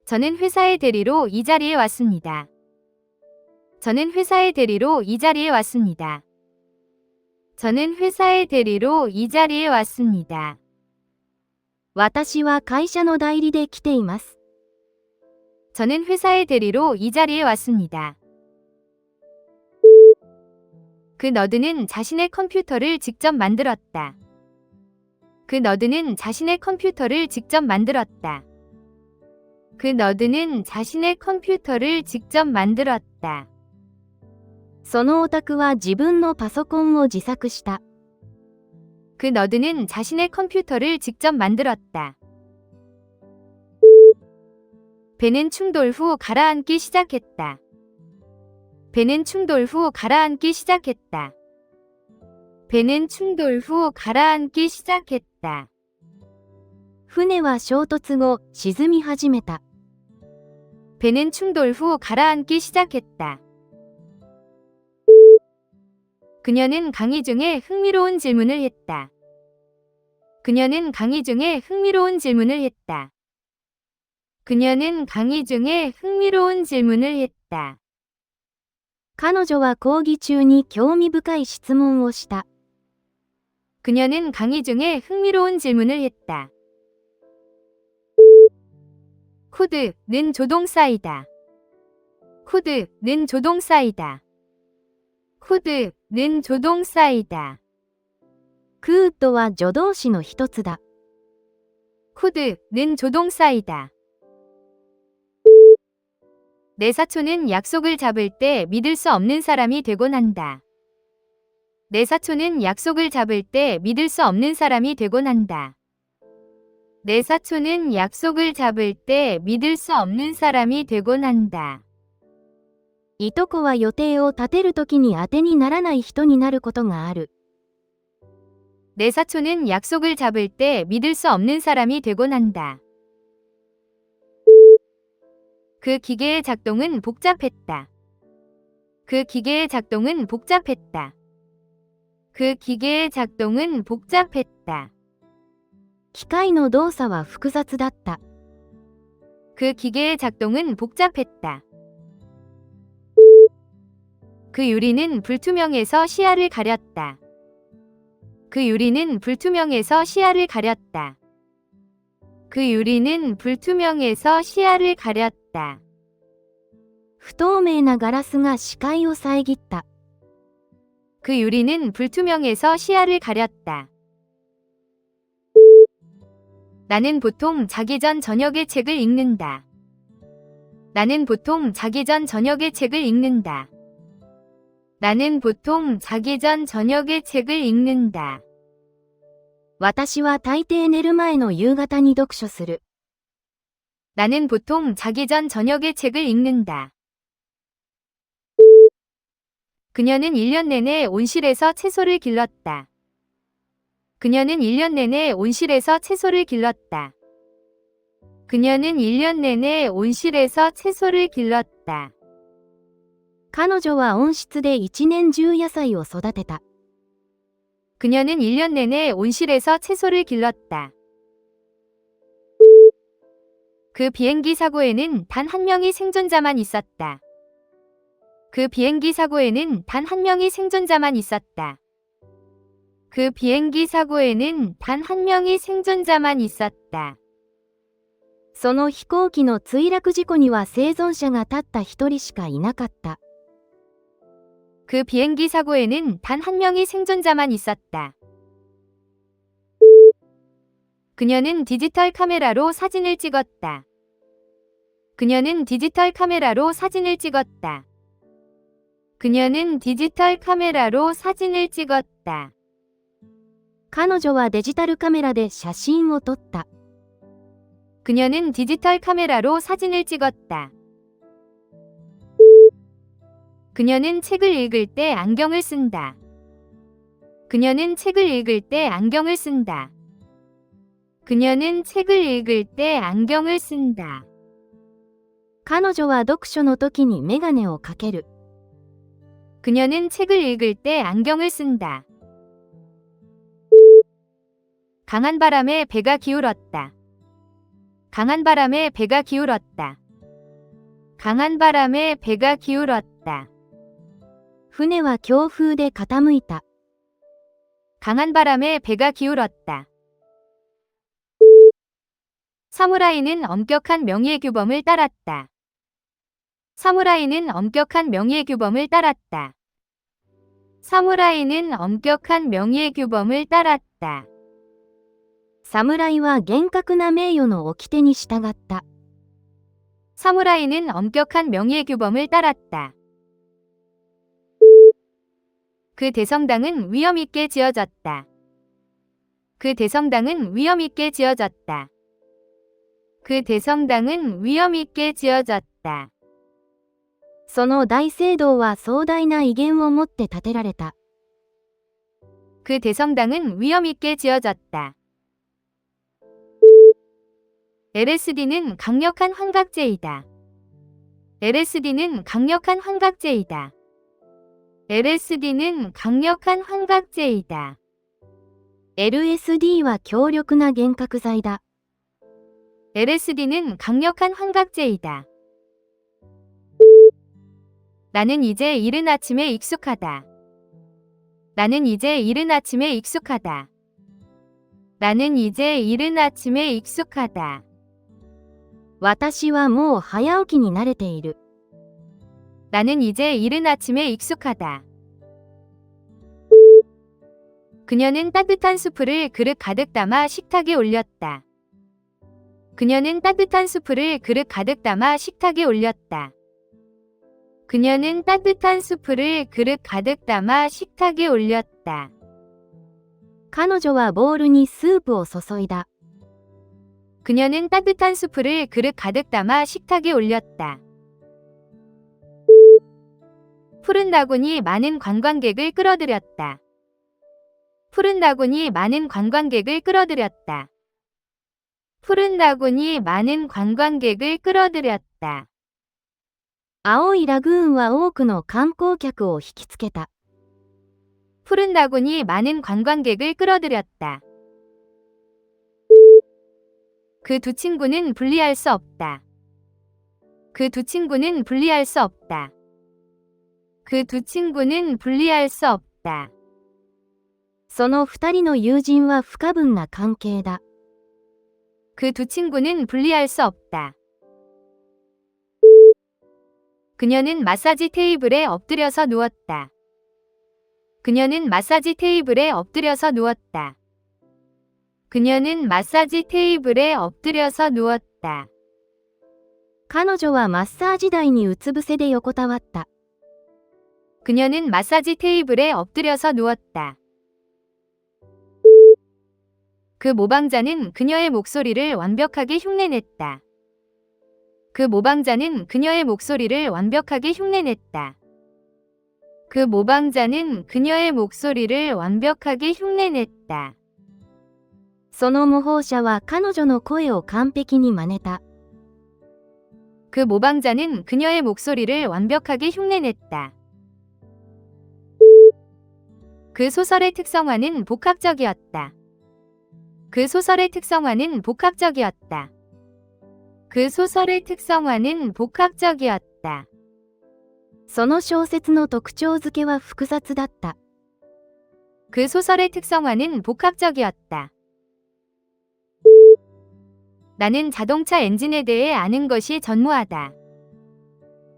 저는 회사의 대리로 이 자리에 왔습니다. 저는 회사의 대리로 이 자리에 왔습니다. 저는 회사의 대리로 이 자리에 왔습니다. 私は会社の代理で来ています。 저는 회사의 대리로 이 자리에 왔습니다. 그 너드는 자신의 컴퓨터를 직접 만들었다. 그 너드는 자신의 컴퓨터를 직접 만들었다. 그 너드는 자신의 컴퓨터를 직접 만들었다. そのオタクは自分のパソコンを自作した。 그 너드는 자신의 컴퓨터를 직접 만들었다. 배는 충돌 후 가라앉기 시작했다. 배는 충돌 후 가라앉기 시작했다. 배는 충돌 후 가라앉기 시작했다. 船は衝突後、沈み始めた。 배는 충돌 후 가라앉기 시작했다. 그녀는 강의 중에 흥미로운 질문을 했다. 그녀는 강의 중에 흥미로운 질문을 했다. 그녀는 강의 중에 흥미로운 질문을 했다. 彼女は講義中に興味深い質問をした。 그녀는 강의 중에 흥미로운 질문을 했다. 코드는 조동사이다. 코드는 조동사이다. 코드는 조동사이다. クーッドは助動詞の一つだ。 코드는 조동사이다. 내 사촌은 약속을 잡을 때 믿을 수 없는 사람이 되곤 한다. 내 사촌은 약속을 잡을 때 믿을 수 없는 사람이 되곤 한다. 내 사촌은 약속을 잡을 때 믿을 수 없는 사람이 되곤 한다. いとこは予定を立てるときに当てにならない人になることがある。내 사촌은 약속을 잡을 때 믿을 수 없는 사람이 되곤 한다. 그 기계의 작동은 복잡했다. 그 기계의 작동은 복잡했다. 그 기계의 작동은 복잡했다. 機械の動作は複雑だった。 그 기계의 작동은 복잡했다. 그 유리는 불투명해서 시야를 가렸다. 그 유리는 불투명해서 시야를 가렸다. 그 유리는 불투명해서 시야를 가렸다. 不透明なガラスが視界を遮った。 그 유리는 불투명해서 시야를 가렸다. 나는 보통 자기 전 저녁에 책을 읽는다. 나는 보통 자기 전 저녁에 책을 읽는다. 나는 보통 자기 전 저녁에 책을 읽는다. 私は大抵寝る前の夕方に読書する。 나는 보통 자기 전 저녁에 책을 읽는다. 그녀는 1년 내내 온실에서 채소를 길렀다. 그녀는 1년 내내 온실에서 채소를 길렀다. 그녀는 1년 내내 온실에서 채소를 길렀다. 彼女は温室で一年中野菜を育てた。 그녀는 1년 내내 온실에서 채소를 길렀다. 그 비행기 사고에는 단 한 명의 생존자만 있었다. 그 비행기 사고에는 단 한 명의 생존자만 있었다. 그 비행기 사고에는 단 한 명의 생존자만 있었다. その飛行機の墜落事故には生存者がたった一人しかいなかった。 그 비행기 사고에는 단 한 명의 생존자만 있었다. 그녀는 디지털 카메라로 사진을 찍었다. 그녀는 디지털 카메라로 사진을 찍었다. 그녀는 디지털 카메라로 사진을 찍었다. 彼女はデジタルカメラで写真を撮った。 그녀는 디지털 카메라로 사진을 찍었다. 그녀는 책을 읽을 때 안경을 쓴다. 그녀는 책을 읽을 때 안경을 쓴다. 그녀는 책을 읽을 때 안경을 쓴다. 彼女は読書の時にメガネをかける。 그녀는 책을 읽을 때 안경을 쓴다. 강한 바람에 배가 기울었다. 강한 바람에 배가 기울었다. 강한 바람에 배가 기울었다. 船は強風で傾いた。 강한 바람에 배가 기울었다. 사무라이는 엄격한 명예의 규범을 따랐다. 사무라이는 엄격한 명예의 규범을 따랐다. 사무라이는 엄격한 명예의 규범을 따랐다. 侍は厳格な名誉の掟に従った。 사무라이는 엄격한 명예의 규범을 따랐다. 그 대성당은 위험 있게 지어졌다. 그 대성당은 위험 있게 지어졌다. 그 대성당은 위험 있게 지어졌다. その大聖堂は壮大な威厳を持って建てられた。 그 대성당은 위험 있게 지어졌다. LSD는 강력한 환각제이다. LSD는 강력한 환각제이다. LSD는 강력한 환각제이다. LSD は強力な幻覚剤だ。 LSD는 강력한 환각제이다. 나는 이제 이른 아침에 익숙하다. 나는 이제 이른 아침에 익숙하다. 나는 이제 이른 아침에 익숙하다. 私はもう早起きに慣れている。 나는 이제 이른 아침에 익숙하다. 그녀는 따뜻한 수프를 그릇 가득 담아 식탁에 올렸다. 그녀는 따뜻한 수프를 그릇 가득 담아 식탁에 올렸다. 그녀는 따뜻한 수프를 그릇 가득 담아 식탁에 올렸다. 彼女はボウルにスープを注いだ。 그녀는 따뜻한 수프를 그릇 가득 담아 식탁에 올렸다. 푸른 라군이 많은 관광객을 끌어들였다. 푸른 라군이 많은 관광객을 끌어들였다. 푸른 라군이 많은 관광객을 끌어들였다. 青いラグーンは多くの観光客を引きつけた。 푸른 라군이 많은 관광객을 끌어들였다. 그 두 친구는 분리할 수 없다. 그 두 친구는 분리할 수 없다. 그 두 친구는 분리할 수 없다. その二人の友人は不可分な関係だ。 그 두 친구는 분리할 수 없다. 그녀는 마사지 테이블에 엎드려서 누웠다. 그녀는 마사지 테이블에 엎드려서 누웠다. 그녀는 마사지 테이블에 엎드려서 누웠다. 彼女はマッサージ台にうつ伏せで横たわった。 그녀는 마사지 테이블에 엎드려서 누웠다. 그 모방자는 그녀의 목소리를 완벽하게 흉내냈다. 그 모방자는 그녀의 목소리를 완벽하게 흉내냈다. 그 모방자는 그녀의 목소리를 완벽하게 흉내냈다. その模倣者は彼女の声を完璧に真似た。 그 모방자는 그녀의 목소리를 완벽하게 흉내냈다. 그 소설의 특성화는 복합적이었다. 그 소설의 특성화는 복합적이었다. 그 소설의 특성화는 복합적이었다. その小説の特徴づけは複雑だった。 그 소설의 특성화는 복합적이었다. 나는 자동차 엔진에 대해 아는 것이 전무하다.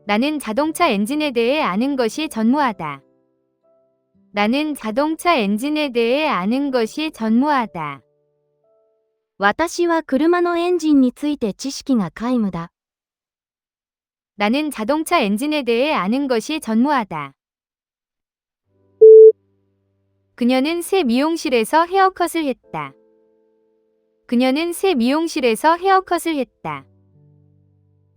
나는 자동차 엔진에 대해 아는 것이 전무하다. 나는 자동차 엔진에 대해 아는 것이 전무하다. 私は車のエンジンについて知識が皆無だ。 나는 자동차 엔진에 대해 아는 것이 전무하다. 그녀는 새 미용실에서 헤어컷을 했다. 그녀는 새 미용실에서 헤어컷을 했다.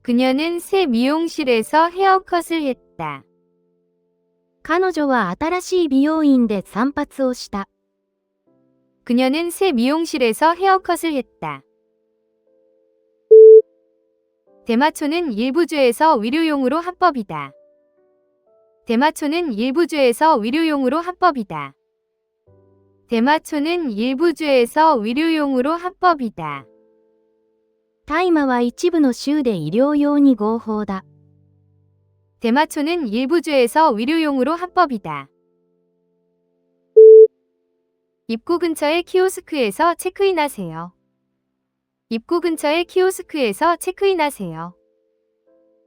그녀는 새 미용실에서 헤어컷을 했다. 彼女は新しい美容院で散髪をした。 그녀는 새 미용실에서 헤어컷을 했다. 대마초는 일부주에서 위료용으로 합법이다. 대마초는 일부주에서 위료용으로 합법이다. 대마초는 일부주에서 위료용으로 합법이다. 大麻は一部の州で医療用に合法だ。 대마초는 일부주에서 위료용으로 합법이다. 입구 근처의 키오스크에서 체크인하세요. 입구 근처의 키오스크에서 체크인하세요.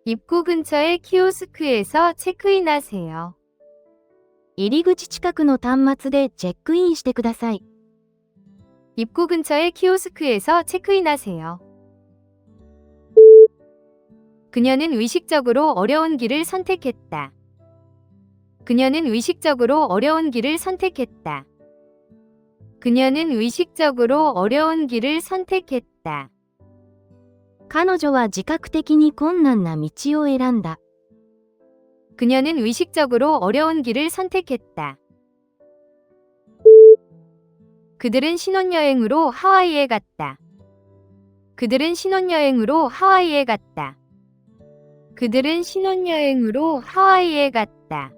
입구 근처의 키오스크에서 체크인하세요. 入り口近くの端末でチェックインしてください。 입구 근처의 키오스크에서 체크인하세요. 그녀는 의식적으로 어려운 길을 선택했다. 그녀는 의식적으로 어려운 길을 선택했다. 그녀는 의식적으로 어려운 길을 선택했다. 彼女は自覚的に困難な道を選んだ。 그녀는 의식적으로 어려운 길을 선택했다. 그들은 신혼여행으로 하와이에 갔다. 그들은 신혼여행으로 하와이에 갔다. 그들은 신혼여행으로 하와이에 갔다.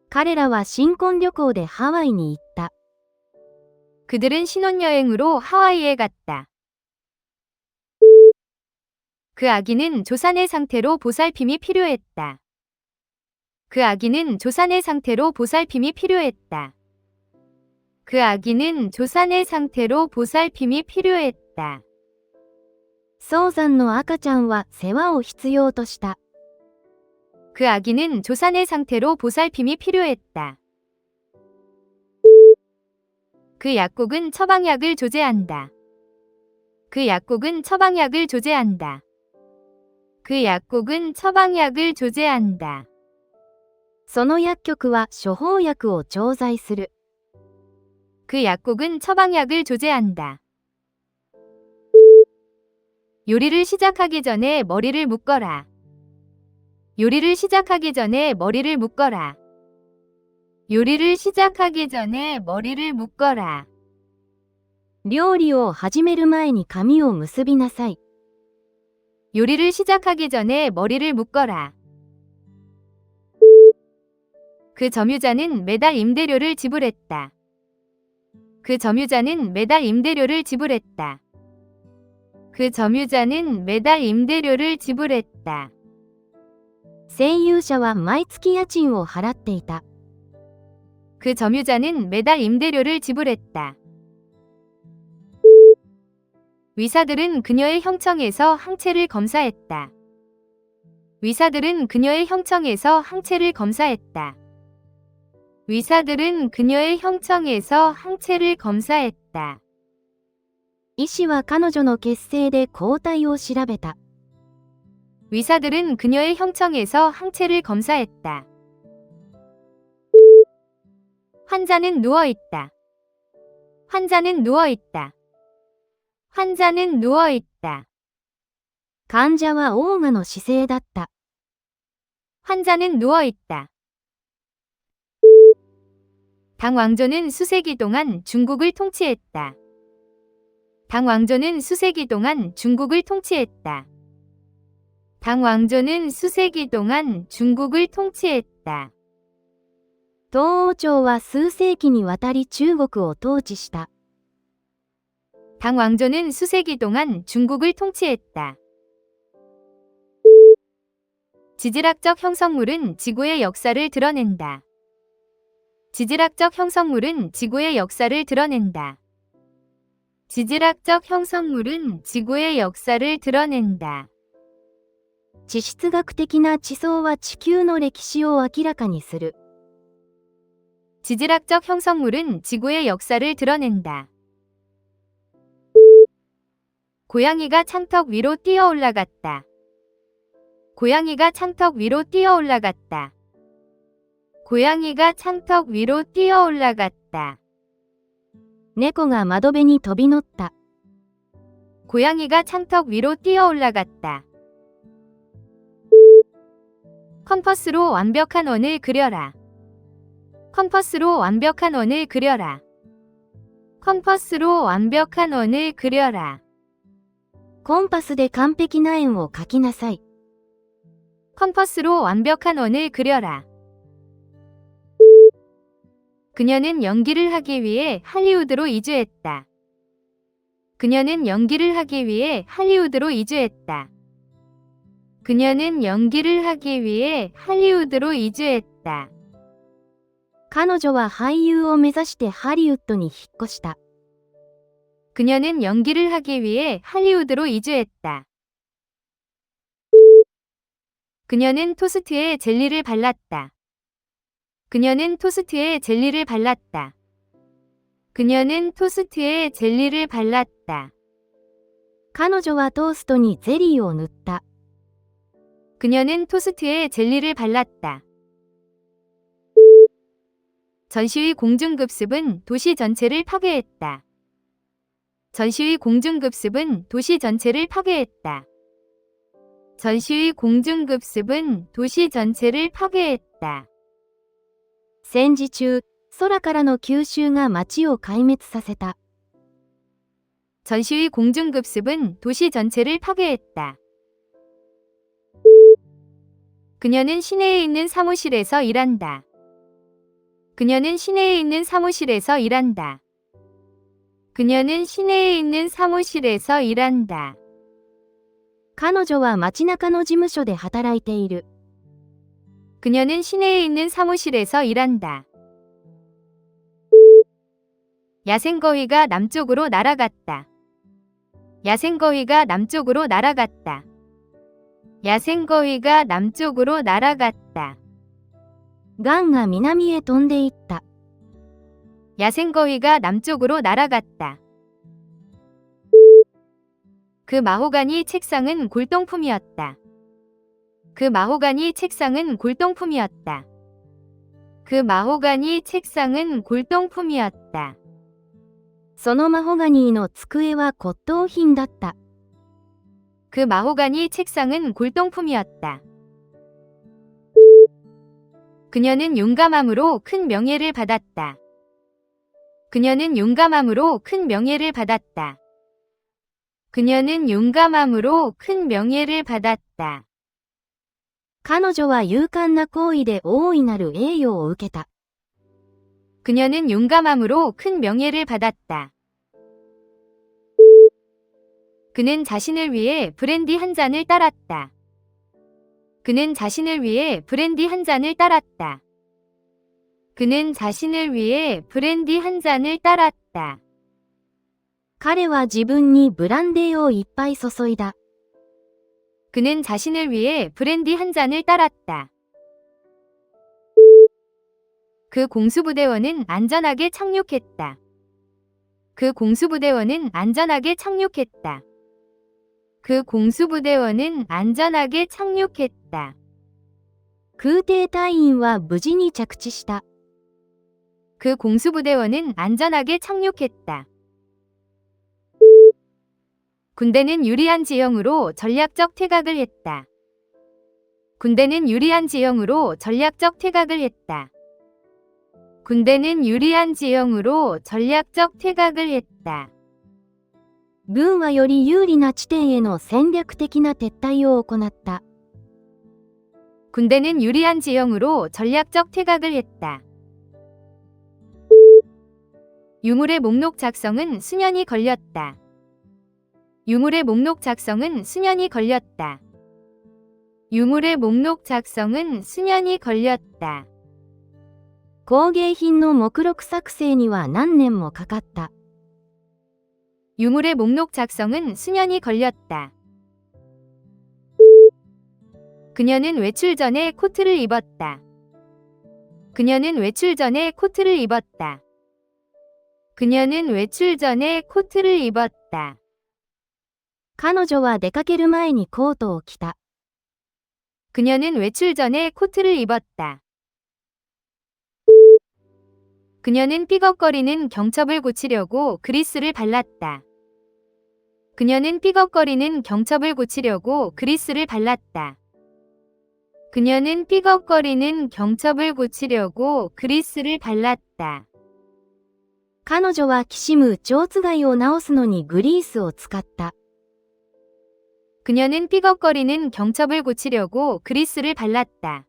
彼らは新婚旅行でハワイに行った。 그들은 신혼여행으로 하와이에 갔다. 그 아기는 조산의 상태로 보살핌이 필요했다. 그 아기는 조산의 상태로 보살핌이 필요했다. 그 아기는 조산의 상태로 보살핌이 필요했다. 早産の赤ちゃんは世話を必要とした。 그 아기는 조산의 상태로 보살핌이 필요했다. 그 약국은 처방약을 조제한다. 그 약국은 처방약을 조제한다. 그 약국은 처방약을 조제한다. その薬局は処方薬を調剤する。 그 약국은 처방약을 조제한다. 요리를 시작하기 전에 머리를 묶어라. 요리를 시작하기 전에 머리를 묶어라. 요리를 시작하기 전에 머리를 묶어라. 料理を始める前に髪を結びなさい。 요리를 시작하기 전에 머리를 묶어라. 그 점유자는 매달 임대료를 지불했다. 그 점유자는 매달 임대료를 지불했다. 그 점유자는 매달 임대료를 지불했다. 占有者は毎月家賃を払っていた。 그 점유자는 매달 임대료를 지불했다. 의사들은 그녀의 형청에서 항체를 검사했다. 의사들은 그녀의 형청에서 항체를 검사했다. 의사들은 그녀의 형청에서 항체를 검사했다. 医師は彼女の血清で抗体を調べた。 의사들은 그녀의 형청에서 항체를 검사했다. 환자는 누워있다. 환자는 누워있다. 환자는 누워있다. 患者はオーガの姿勢だった。 환자는 누워있다. 당 왕조는 수세기 동안 중국을 통치했다. 당 왕조는 수세기 동안 중국을 통치했다. 당 왕조는 수세기 동안 중국을 통치했다. 東欧朝は数世紀にわたり中国を統治した。 당 왕조는 수세기 동안 중국을 통치했다. 지질학적 형성물은 지구의 역사를 드러낸다. 지질학적 형성물은 지구의 역사를 드러낸다. 지질학적 형성물은 지구의 역사를 드러낸다. 地質学的な地層は地球の歴史を明らかにする。 지질학적 형성물은 지구의 역사를 드러낸다. 고양이가 창턱 위로 뛰어 올라갔다. 고양이가 창턱 위로 뛰어 올라갔다. 고양이가 창턱 위로 뛰어 올라갔다. 猫が窓辺に飛び乗った。 고양이가 창턱 위로 뛰어 올라갔다. 컴퍼스로 완벽한 원을 그려라. 컴퍼스로 완벽한 원을 그려라. 컴퍼스로 완벽한 원을 그려라. コンパスで完璧な円を描きなさい。 컴퍼스로 완벽한 원을 그려라. 그녀는 연기를 하기 위해 할리우드로 이주했다. 그녀는 연기를 하기 위해 할리우드로 이주했다. 그녀는 연기를 하기 위해 할리우드로 이주했다. 彼女は俳優を目指してハリウッドに引っ越した。 그녀는 연기를 하기 위해 할리우드로 이주했다. 그녀는 토스트에 젤리를 발랐다. 그녀는 토스트에 젤리를 발랐다. 그녀는 토스트에 젤리를 발랐다. 彼女はトーストにゼリーを塗った。 그녀는 토스트에 젤리를 발랐다. 전시의 공중급습은 도시 전체를 파괴했다. 전시의 공중급습은 도시 전체를 파괴했다. 전시의 공중급습은 도시 전체를 파괴했다. 戦時中、空からの吸収が街を壊滅させた。 전시의 공중급습은 도시 전체를 파괴했다. 그녀는 시내에 있는 사무실에서 일한다. 그녀는 시내에 있는 사무실에서 일한다. 그녀는 시내에 있는 사무실에서 일한다. 彼女は街中の事務所で働いている。 그녀는 시내에 있는 사무실에서 일한다. 야생거위가 남쪽으로 날아갔다. 야생거위가 남쪽으로 날아갔다. 야생거위가 남쪽으로 날아갔다. ガンが南へ飛んでいった。 야생거위가 남쪽으로 날아갔다. 그 마호가니 책상은 골동품이었다. 그 마호가니 책상은 골동품이었다. 그 마호가니 책상은 골동품이었다. そのマホガニーの机は骨董品だった。 그 마호가니 책상은 골동품이었다. 그녀는 용감함으로 큰 명예를 받았다. 그녀는 용감함으로 큰 명예를 받았다. 그녀는 용감함으로 큰 명예를 받았다. 彼女は勇敢な行為で大いなる栄誉を受けた。 그녀는 용감함으로 큰 명예를 받았다. 그는 자신을 위해 브랜디 한 잔을 따랐다. 그는 자신을 위해 브랜디 한 잔을 따랐다. 그는 자신을 위해 브랜디 한 잔을 따랐다. 彼は自分にブランデーをいっぱい注いだ。 그는 자신을 위해 브랜디 한 잔을 따랐다. 그 공수부대원은 안전하게 착륙했다. 그 공수부대원은 안전하게 착륙했다. 그 공수부대원은 안전하게 착륙했다. 空挺隊員は無事に着地した。 그 공수부대원은 안전하게 착륙했다. 군대는 유리한 지형으로 전략적 퇴각을 했다. 군대는 유리한 지형으로 전략적 퇴각을 했다. 군대는 유리한 지형으로 전략적 퇴각을 했다. 軍はより有利な地点への戦略的な撤退を行った。 군대는 유리한 지형으로 전략적 퇴각을 했다. 유물의 목록 작성은 수년이 걸렸다. 유물의 목록 작성은 수년이 걸렸다. 유물의 목록 작성은 수년이 걸렸다. 工芸品の目録作成には何年もかかった。 유물의 목록 작성은 수년이 걸렸다. 그녀는 외출 전에 코트를 입었다. 그녀는 외출 전에 코트를 입었다. 그녀는 외출 전에 코트를 입었다. 彼女は出かける前にコートを着た。 그녀는 외출 전에 코트를 입었다. 그녀는 삐걱거리는 경첩을 고치려고 그리스를 발랐다. 그녀는 삐걱거리는 경첩을 고치려고 그리스를 발랐다. 그녀는 삐걱거리는 경첩을 고치려고 그리스를 발랐다. 彼女はきしむ蝶番を直すのにグリースを使った。 그녀는 삐걱거리는 경첩을 고치려고 그리스를 발랐다.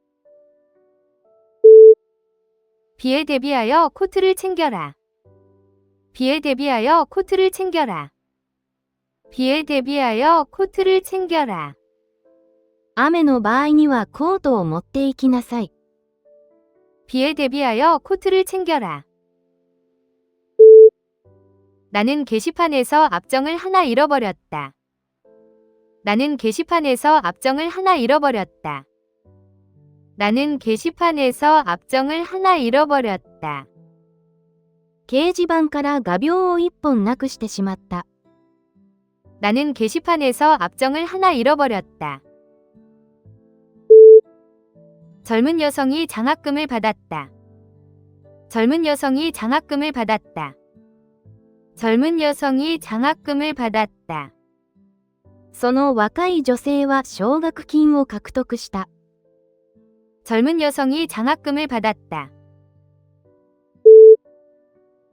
비에 대비하여 코트를 챙겨라. 비에 대비하여 코트를 챙겨라. 비에 대비하여 코트를 챙겨라. 雨の場合にはコートを持って行きなさい。 비에 대비하여 코트를 챙겨라. 나는 게시판에서 앞정을 하나 잃어버렸다. 나는 게시판에서 앞정을 하나 잃어버렸다. 나는 게시판에서 앞정을 하나 잃어버렸다. 掲示板から画鋲を一本なくしてしまった。 나는 게시판에서 앞정을 하나 잃어버렸다. 젊은 여성이 장학금을 받았다. 젊은 여성이 장학금을 받았다. 젊은 여성이 장학금을 받았다. その若い女性は奨学金を獲得した。 젊은 여성이 장학금을 받았다.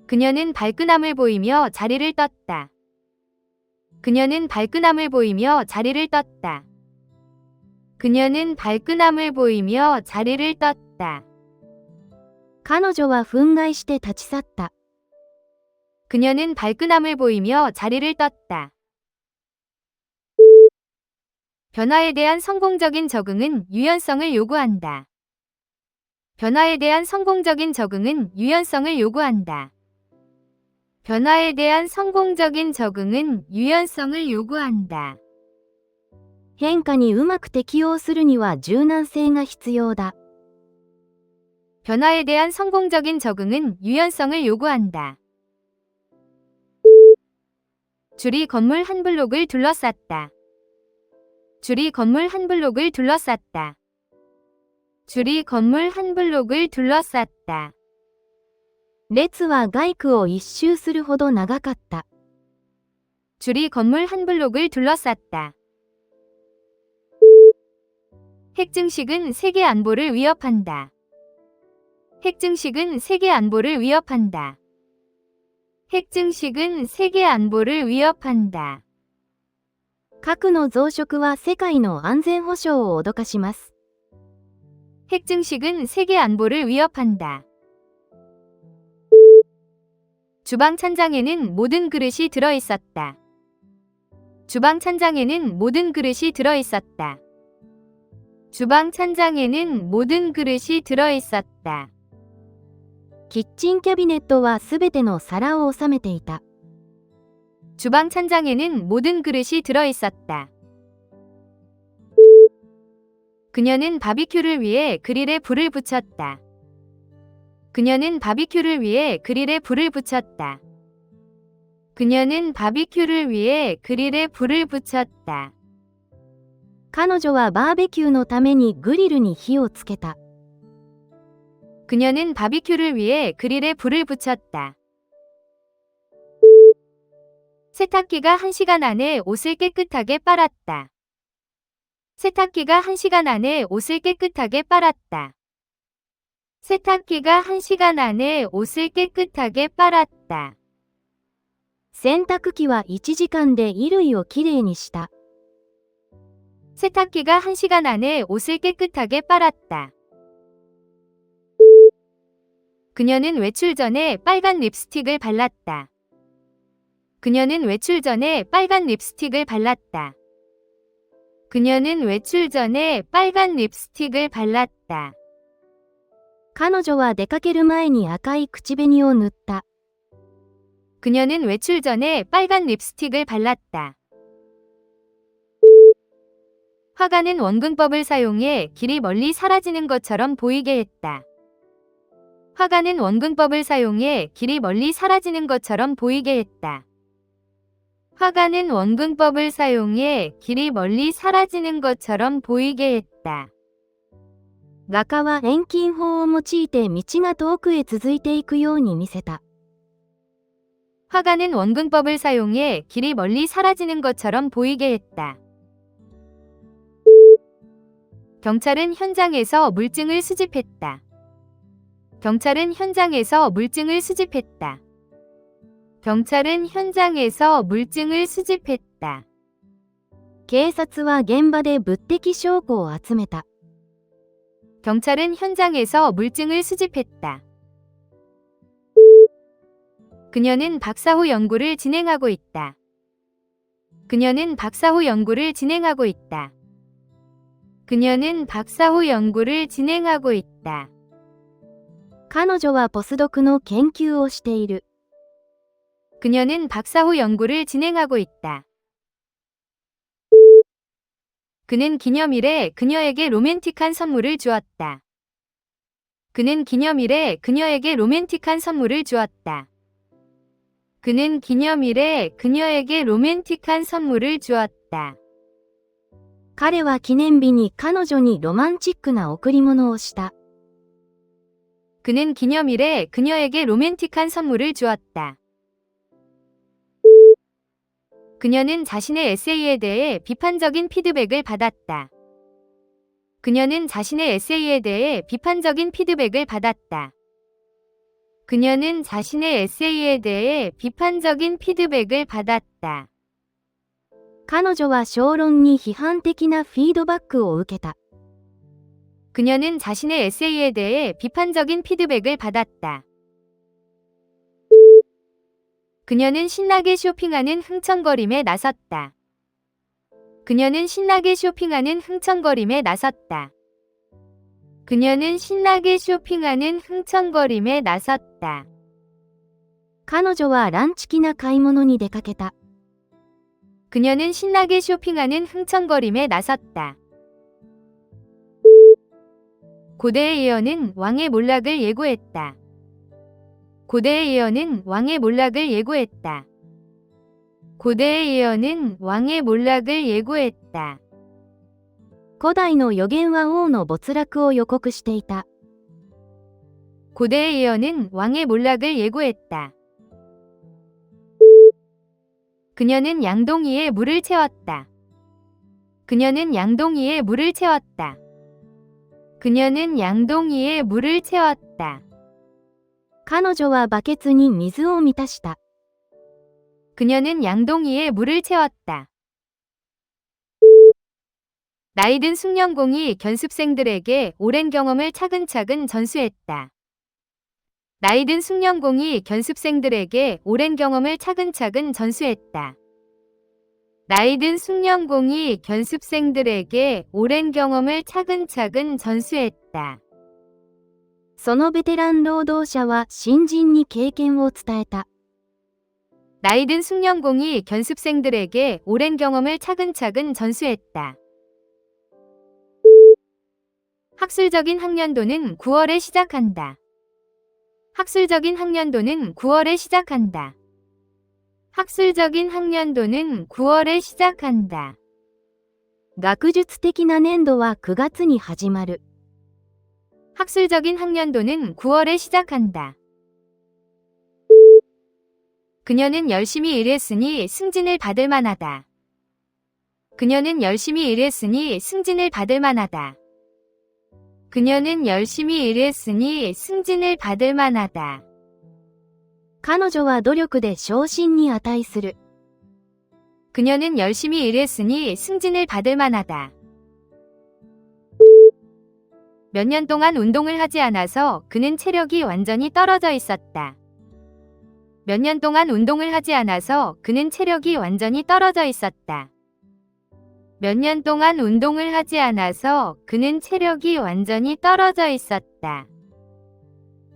그녀는 발끈함을 보이며 자리를 떴다. 그녀는 발끈함을 보이며 자리를 떴다. 그녀는 발끈함을 보이며 자리를 떴다. 彼女は憤慨して立ち去った。 그녀는 발끈함을 보이며 자리를 떴다. 변화에 대한 성공적인 적응은 유연성을 요구한다. 변화에 대한 성공적인 적응은 유연성을 요구한다. 변화에 대한 성공적인 적응은 유연성을 요구한다. 変化にうまく適応するには柔軟性が必要だ。 변화에 대한 성공적인 적응은 유연성을 요구한다. 줄이 건물 한 블록을 둘러쌌다. 줄이 건물 한 블록을 둘러쌌다. 줄이 건물 한 블록을 둘러쌌다. 列は街区を一周するほど長かった。 줄이 건물 한 블록을 둘러쌌다. 핵 증식은 세계 안보를 위협한다. 핵증식은 세계 안보를 위협한다. 핵증식은 세계 안보를 위협한다. 核の増殖は世界の安全保障を脅かします。 핵증식은 세계 안보를 위협한다. 주방 찬장에는 모든 그릇이 들어 있었다. 주방 찬장에는 모든 그릇이 들어 있었다. 주방 찬장에는 모든 그릇이 들어 있었다. キッチンキャビネットはすべての皿を収めていた。 주방 찬장에는 모든 그릇이 들어 있었다. 그녀는 바비큐를 위해 그릴에 불을 붙였다. 그녀는 바비큐를 위해 그릴에 불을 붙였다. 그녀는 바비큐를 위해 그릴에 불을 붙였다. 彼女はバーベキューのためにグリルに火をつけた。 그녀는 바비큐를 위해 그릴에 불을 붙였다. 세탁기가 1시간 안에 옷을 깨끗하게 빨았다. 세탁기가 1시간 안에 옷을 깨끗하게 빨았다. 세탁기가 1시간 안에 옷을 깨끗하게 빨았다. 洗濯機は1時間で衣類をきれいにした。 세탁기가 1시간 안에 옷을 깨끗하게 빨았다. 그녀는 외출 전에 빨간 립스틱을 발랐다. 그녀는 외출 전에 빨간 립스틱을 발랐다. 그녀는 외출 전에 빨간 립스틱을 발랐다. 彼女は出かける前に赤い口紅を塗った。 그녀는 외출 전에 빨간 립스틱을 발랐다. 화가는 원근법을 사용해 길이 멀리 사라지는 것처럼 보이게 했다. 화가는 원근법을 사용해 길이 멀리 사라지는 것처럼 보이게 했다. 화가는 원근법을 사용해 길이 멀리 사라지는 것처럼 보이게 했다. 画家は遠近法を用いて道が遠くへ続いていくように見せた。 화가는 원근법을 사용해 길이 멀리 사라지는 것처럼 보이게 했다. 경찰은 현장에서 물증을 수집했다. 경찰은 현장에서 물증을 수집했다. 경찰은 현장에서 물증을 수집했다. 警察は現場で物的証拠を集めた。 경찰은 현장에서 물증을 수집했다. 그녀는 박사 후 연구를 진행하고 있다. 그녀는 박사 후 연구를 진행하고 있다. 그녀는 박사 후 연구를 진행하고 있다. 彼女はポスドクの研究をしている。 그녀는 박사 후 연구를 진행하고 있다. 그는 기념일에 그녀에게 로맨틱한 선물을 주었다. 그는 기념일에 그녀에게 로맨틱한 선물을 주었다. 그는 기념일에 그녀에게 로맨틱한 선물을 주었다. 彼は記念日に彼女にロマンチックな贈り物をした。 그는 기념일에 그녀에게 로맨틱한 선물을 주었다. 그녀는 자신의 에세이에 대해 비판적인 피드백을 받았다. 그녀는 자신의 에세이에 대해 비판적인 피드백을 받았다. 그녀는 자신의 에세이에 대해 비판적인 피드백을 받았다. 彼女は小論に批判的なフィードバックを受けた。 그녀는 자신의 에세이에 대해 비판적인 피드백을 받았다. 그녀는 신나게 쇼핑하는 흥청거림에 나섰다. 그녀는 신나게 쇼핑하는 흥청거림에 나섰다. 그녀는 신나게 쇼핑하는 흥청거림에 나섰다. 彼女はランチ気な買い物に出かけた。 그녀는 신나게 쇼핑하는 흥청거림에 나섰다. 고대의 예언은 왕의 몰락을 예고했다. 고대의 예언은 왕의 몰락을 예고했다. 고대의 예언은 왕의 몰락을 예고했다. 古代の予言は王の没落を予告していた。 고대의 예언은 왕의 몰락을 예고했다. 그녀는 양동이에 물을 채웠다. 그녀는 양동이에 물을 채웠다. 그녀는 양동이에 물을 채웠다. 彼女はバケツに水を満たした。 그녀는 양동이에 물을 채웠다. 나이든 숙련공이 견습생들에게 오랜 경험을 차근차근 전수했다. 나이든 숙련공이 견습생들에게 오랜 경험을 차근차근 전수했다. 나이든 숙련공이 견습생들에게 오랜 경험을 차근차근 전수했다. そのベテラン労働者は新人に経験を伝えた。 나이든 숙련공이 견습생들에게 오랜 경험을 차근차근 전수했다. 학술적인 학년도는 9월에 시작한다. 학술적인 학년도는 9월에 시작한다. 학술적인 학년도는 9월에 시작한다. 学術的な年度は9月に始まる。 학술적인 학년도는 9월에 시작한다. 그녀는 열심히 일했으니 승진을 받을 만하다. 그녀는 열심히 일했으니 승진을 받을 만하다. 그녀는 열심히 일했으니 승진을 받을 만하다. 彼女は努力で昇進に値する。 그녀는 열심히 일했으니 승진을 받을 만하다. 몇 년 동안 운동을 하지 않아서 그는 체력이 완전히 떨어져 있었다. 몇 년 동안 운동을 하지 않아서 그는 체력이 완전히 떨어져 있었다. 몇 년 동안 운동을 하지 않아서 그는 체력이 완전히 떨어져 있었다.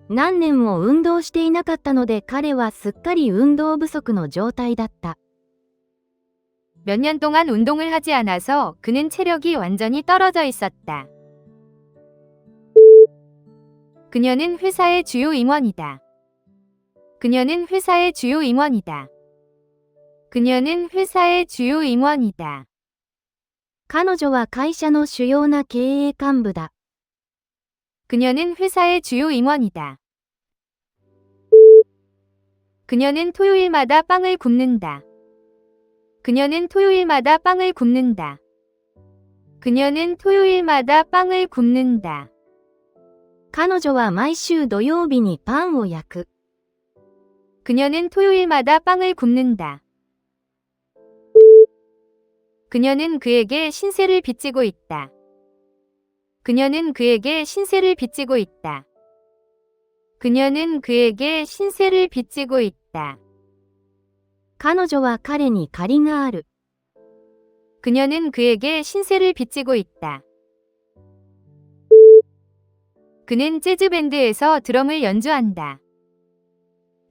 何年も運動していなかったので彼はすっかり運動不足の状態だった。 몇 년 동안 운동을 하지 않아서 그는 체력이 완전히 떨어져 있었다. 그녀는 회사의 주요 임원이다. 그녀는 회사의 주요 임원이다. 그녀는 회사의 주요 임원이다. 彼女は会社の主要な経営幹部だ。 그녀는 회사의 주요 임원이다. 그녀는 토요일마다 빵을 굽는다. 그녀는 토요일마다 빵을 굽는다. 그녀는 토요일마다 빵을 굽는다. 彼女は毎週土曜日にパンを焼く。 그녀는 토요일마다 빵을 굽는다. 그녀는 그에게 신세를 빚지고 있다. 그녀는 그에게 신세를 빚지고 있다. 그녀는 그에게 신세를 빚지고 있다. 彼女は彼に借りがある。 그녀는 그에게 신세를 빚지고 있다. 그는 재즈밴드에서 드럼을 연주한다.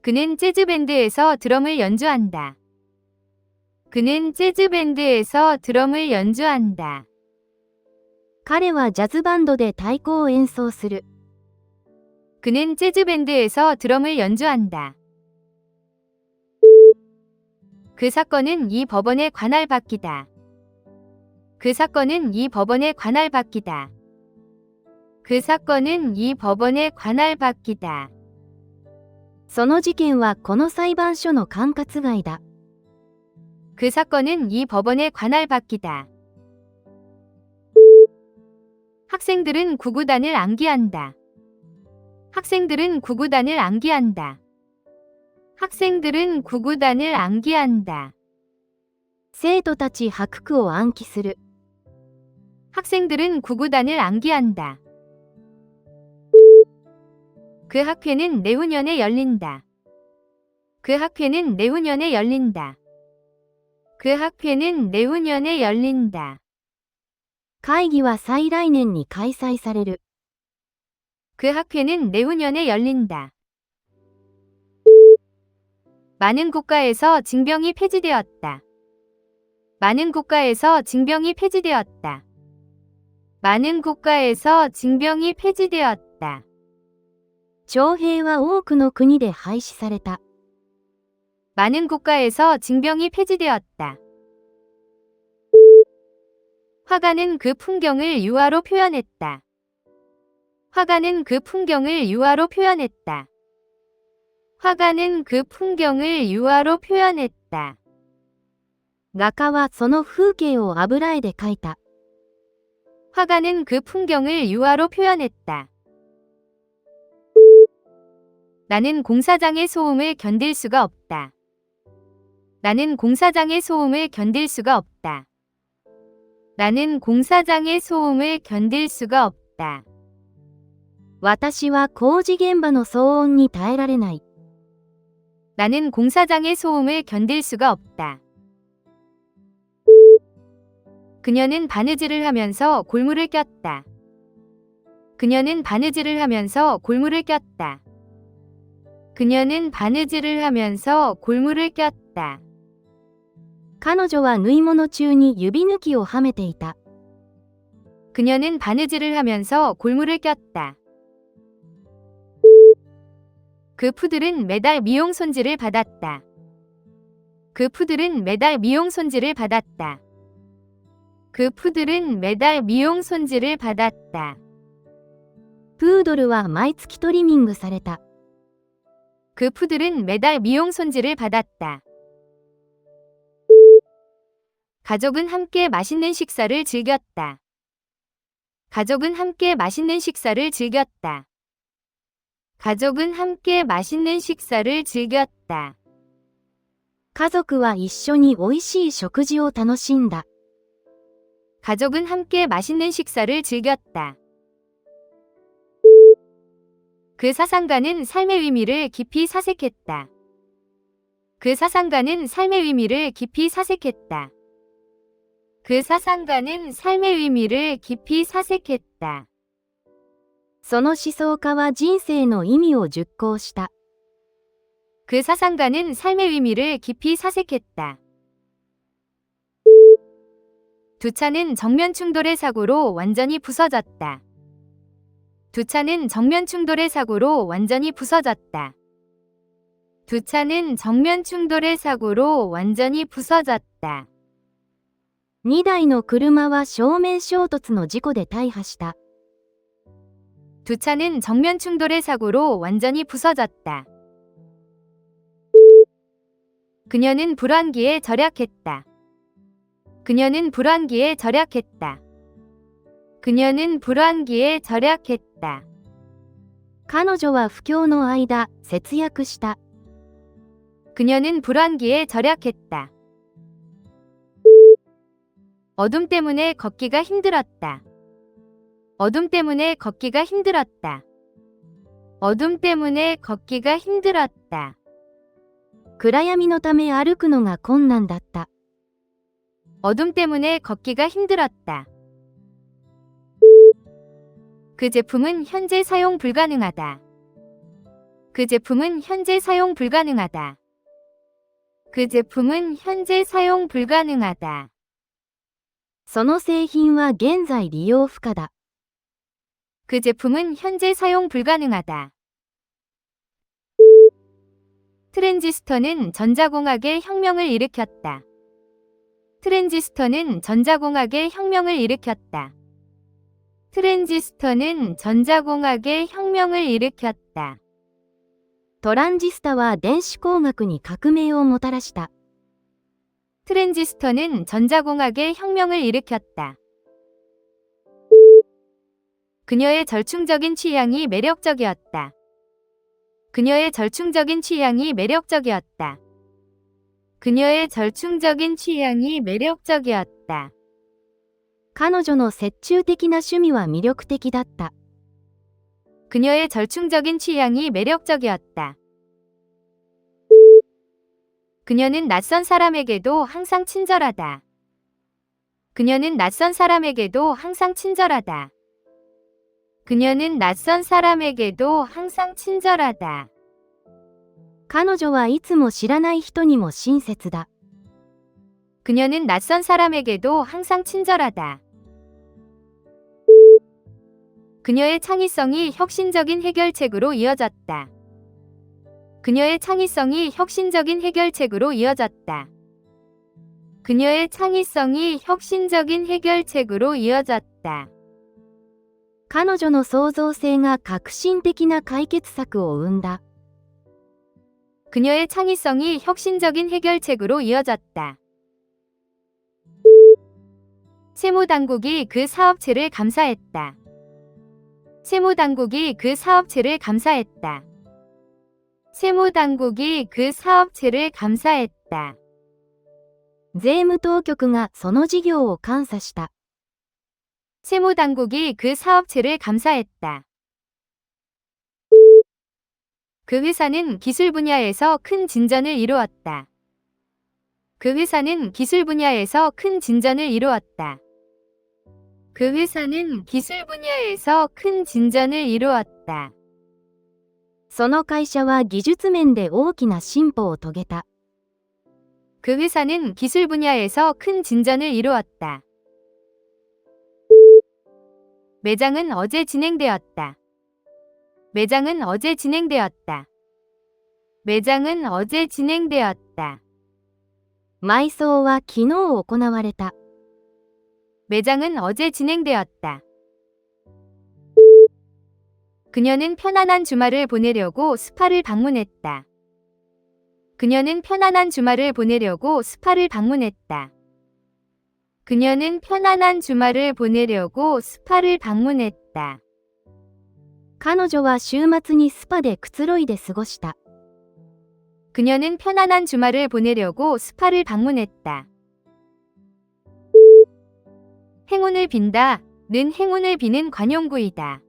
그는 재즈밴드에서 드럼을 연주한다. 그는 재즈밴드에서 드럼을 연주한다. 彼はジャズバンドで太鼓を演奏する。 그는 재즈밴드에서 드럼을 연주한다. 그 사건은 이 법원의 관할 바뀌다. 그 사건은 이 법원의 관할 바뀌다. 그 사건은 이 법원의 관할 바뀌다. その事件はこの裁判所の管轄外だ。 그 사건은 이 법원의 관할 바뀌다. 학생들은 구구단을 암기한다. 학생들은 구구단을 암기한다. 학생들은 구구단을 암기한다. 生徒たち白句を暗記する。 학생들은 구구단을 암기한다. 그 학회는 내후년에 열린다. 그 학회는 내후년에 열린다. 그 학회는 내후년에 열린다. 会議は再来年に開催される。 그 학회는 내후년에 열린다. 많은 국가에서 징병이 폐지되었다. 많은 국가에서 징병이 폐지되었다. 많은 국가에서 징병이 폐지되었다. 徴兵は多くの国で廃止された。 많은 국가에서 징병이 폐지되었다. 화가는 그 풍경을 유화로 표현했다. 화가는 그 풍경을 유화로 표현했다. 화가는 그 풍경을 유화로 표현했다. 画家はその風景を油絵で描いた。 화가는 그 풍경을 유화로 표현했다. 나는 공사장의 소음을 견딜 수가 없다. 나는 공사장의 소음을 견딜 수가 없다. 나는 공사장의 소음을 견딜 수가 없다. 私は工事現場の騒音に耐えられない。 나는 공사장의 소음을 견딜 수가 없다. 그녀는 바느질을 하면서 골무를 꼈다. 그녀는 바느질을 하면서 골무를 꼈다. 그녀는 바느질을 하면서 골무를 꼈다. 彼女は縫い物中に指抜きをはめていた。 그녀는 바느질을 하면서 골무를 꼈다. 그 푸들은 매달 미용 손질을 받았다. 그 푸들은 매달 미용 손질을 받았다. 그 푸들은 매달 미용 손질을 받았다. プードルは毎月トリミングされた。 그 푸들은 매달 미용 손질을 받았다. 가족은 함께 맛있는 식사를 즐겼다. 가족은 함께 맛있는 식사를 즐겼다. 가족은 함께 맛있는 식사를 즐겼다. 家族は一緒に美味しい食事を楽しんだ。 가족은 함께 맛있는 식사를 즐겼다. 그 사상가는 삶의 의미를 깊이 사색했다. 그 사상가는 삶의 의미를 깊이 사색했다. 그 사상가는 삶의 의미를 깊이 사색했다. その思想家は人生の意味を熟考した。 그 사상가는 삶의 의미를 깊이 사색했다. 두 차는 정면 충돌의 사고로 완전히 부서졌다. 두 차는 정면 충돌의 사고로 완전히 부서졌다. 두 차는 정면 충돌의 사고로 완전히 부서졌다. 2台の車は正面衝突の事故で大破した。 두 차는 정면 충돌의 사고로 완전히 부서졌다. 그녀는 불안기에 절약했다. 그녀는 불안기에 절약했다. 그녀는 불안기에 절약했다. 彼女は不況の間、節約した。 그녀는 불안기에 절약했다. 어둠 때문에 걷기가 힘들었다. 어둠 때문에 걷기가 힘들었다. 어둠 때문에 걷기가 힘들었다. 暗闇のため歩くのが困難だった。 어둠 때문에 걷기가 힘들었다. 그 제품은 현재 사용 불가능하다. 그 제품은 현재 사용 불가능하다. 그 제품은 현재 사용 불가능하다. その製品は現在利用不可だ。 그 제품은 현재 사용 불가능하다. 트랜지스터는 전자공학의 혁명을 일으켰다. 트랜지스터는 전자공학의 혁명을 일으켰다. 트랜지스터는 전자공학의 혁명을 일으켰다. トランジスタは電子工学に革命をもたらした。 트랜지스터는 전자공학의 혁명을 일으켰다. 그녀의 절충적인 취향이 매력적이었다. 그녀의 절충적인 취향이 매력적이었다. 그녀의 절충적인 취향이 매력적이었다. 彼女の折衷的な趣味は魅力的だった。 그녀의 절충적인 취향이 매력적이었다. 그녀는 낯선 사람에게도 항상 친절하다. 그녀는 낯선 사람에게도 항상 친절하다. 그녀는 낯선 사람에게도 항상 친절하다. 彼女はいつも知らない人にも親切だ。 그녀는 낯선 사람에게도 항상 친절하다. 그녀의 창의성이 혁신적인 해결책으로 이어졌다. 그녀의 창의성이 혁신적인 해결책으로 이어졌다. 그녀의 창의성이 혁신적인 해결책으로 이어졌다. 彼女の創造性が革新的な解決策を生んだ。 그녀의 창의성이 혁신적인 해결책으로 이어졌다. 세무당국이 그 사업체를 감사했다. 세무당국이 그 사업체를 감사했다. 세무당국이 그 사업체를 감사했다. 税務当局がその事業を監査した。 세무당국이 그 사업체를 감사했다. 그 회사는 기술 분야에서 큰 진전을 이루었다. 그 회사는 기술 분야에서 큰 진전을 이루었다. 그 회사는 기술 분야에서 큰 진전을 이루었다. その会社は技術面で大きな進歩を遂げた。 그 회사는 기술 분야에서 큰 진전을 이루었다. 매장은 어제 진행되었다. 매장은 어제 진행되었다. 매장은 어제 진행되었다. 埋葬は昨日行われた。 매장은 어제 진행되었다. 그녀는 편안한 주말을 보내려고 스파를 방문했다. 그녀는 편안한 주말을 보내려고 스파를 방문했다. 그녀는 편안한 주말을 보내려고 스파를 방문했다. 彼女は週末にスパでくつろいで過ごした。 그녀는 편안한 주말을 보내려고 스파를 방문했다. 행운을 빈다는 행운을 비는 관용구이다.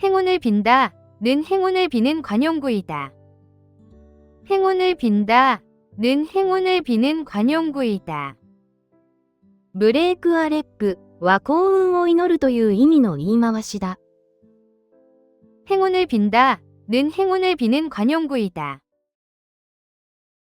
행운을 빈다는 행운을 비는 관용구이다. 행운을 빈다는 행운을 비는 관용구이다. ブレークアレップは幸運を祈るという意味の言い回しだ。 행운을 빈다는 행운을 비는 관용구이다.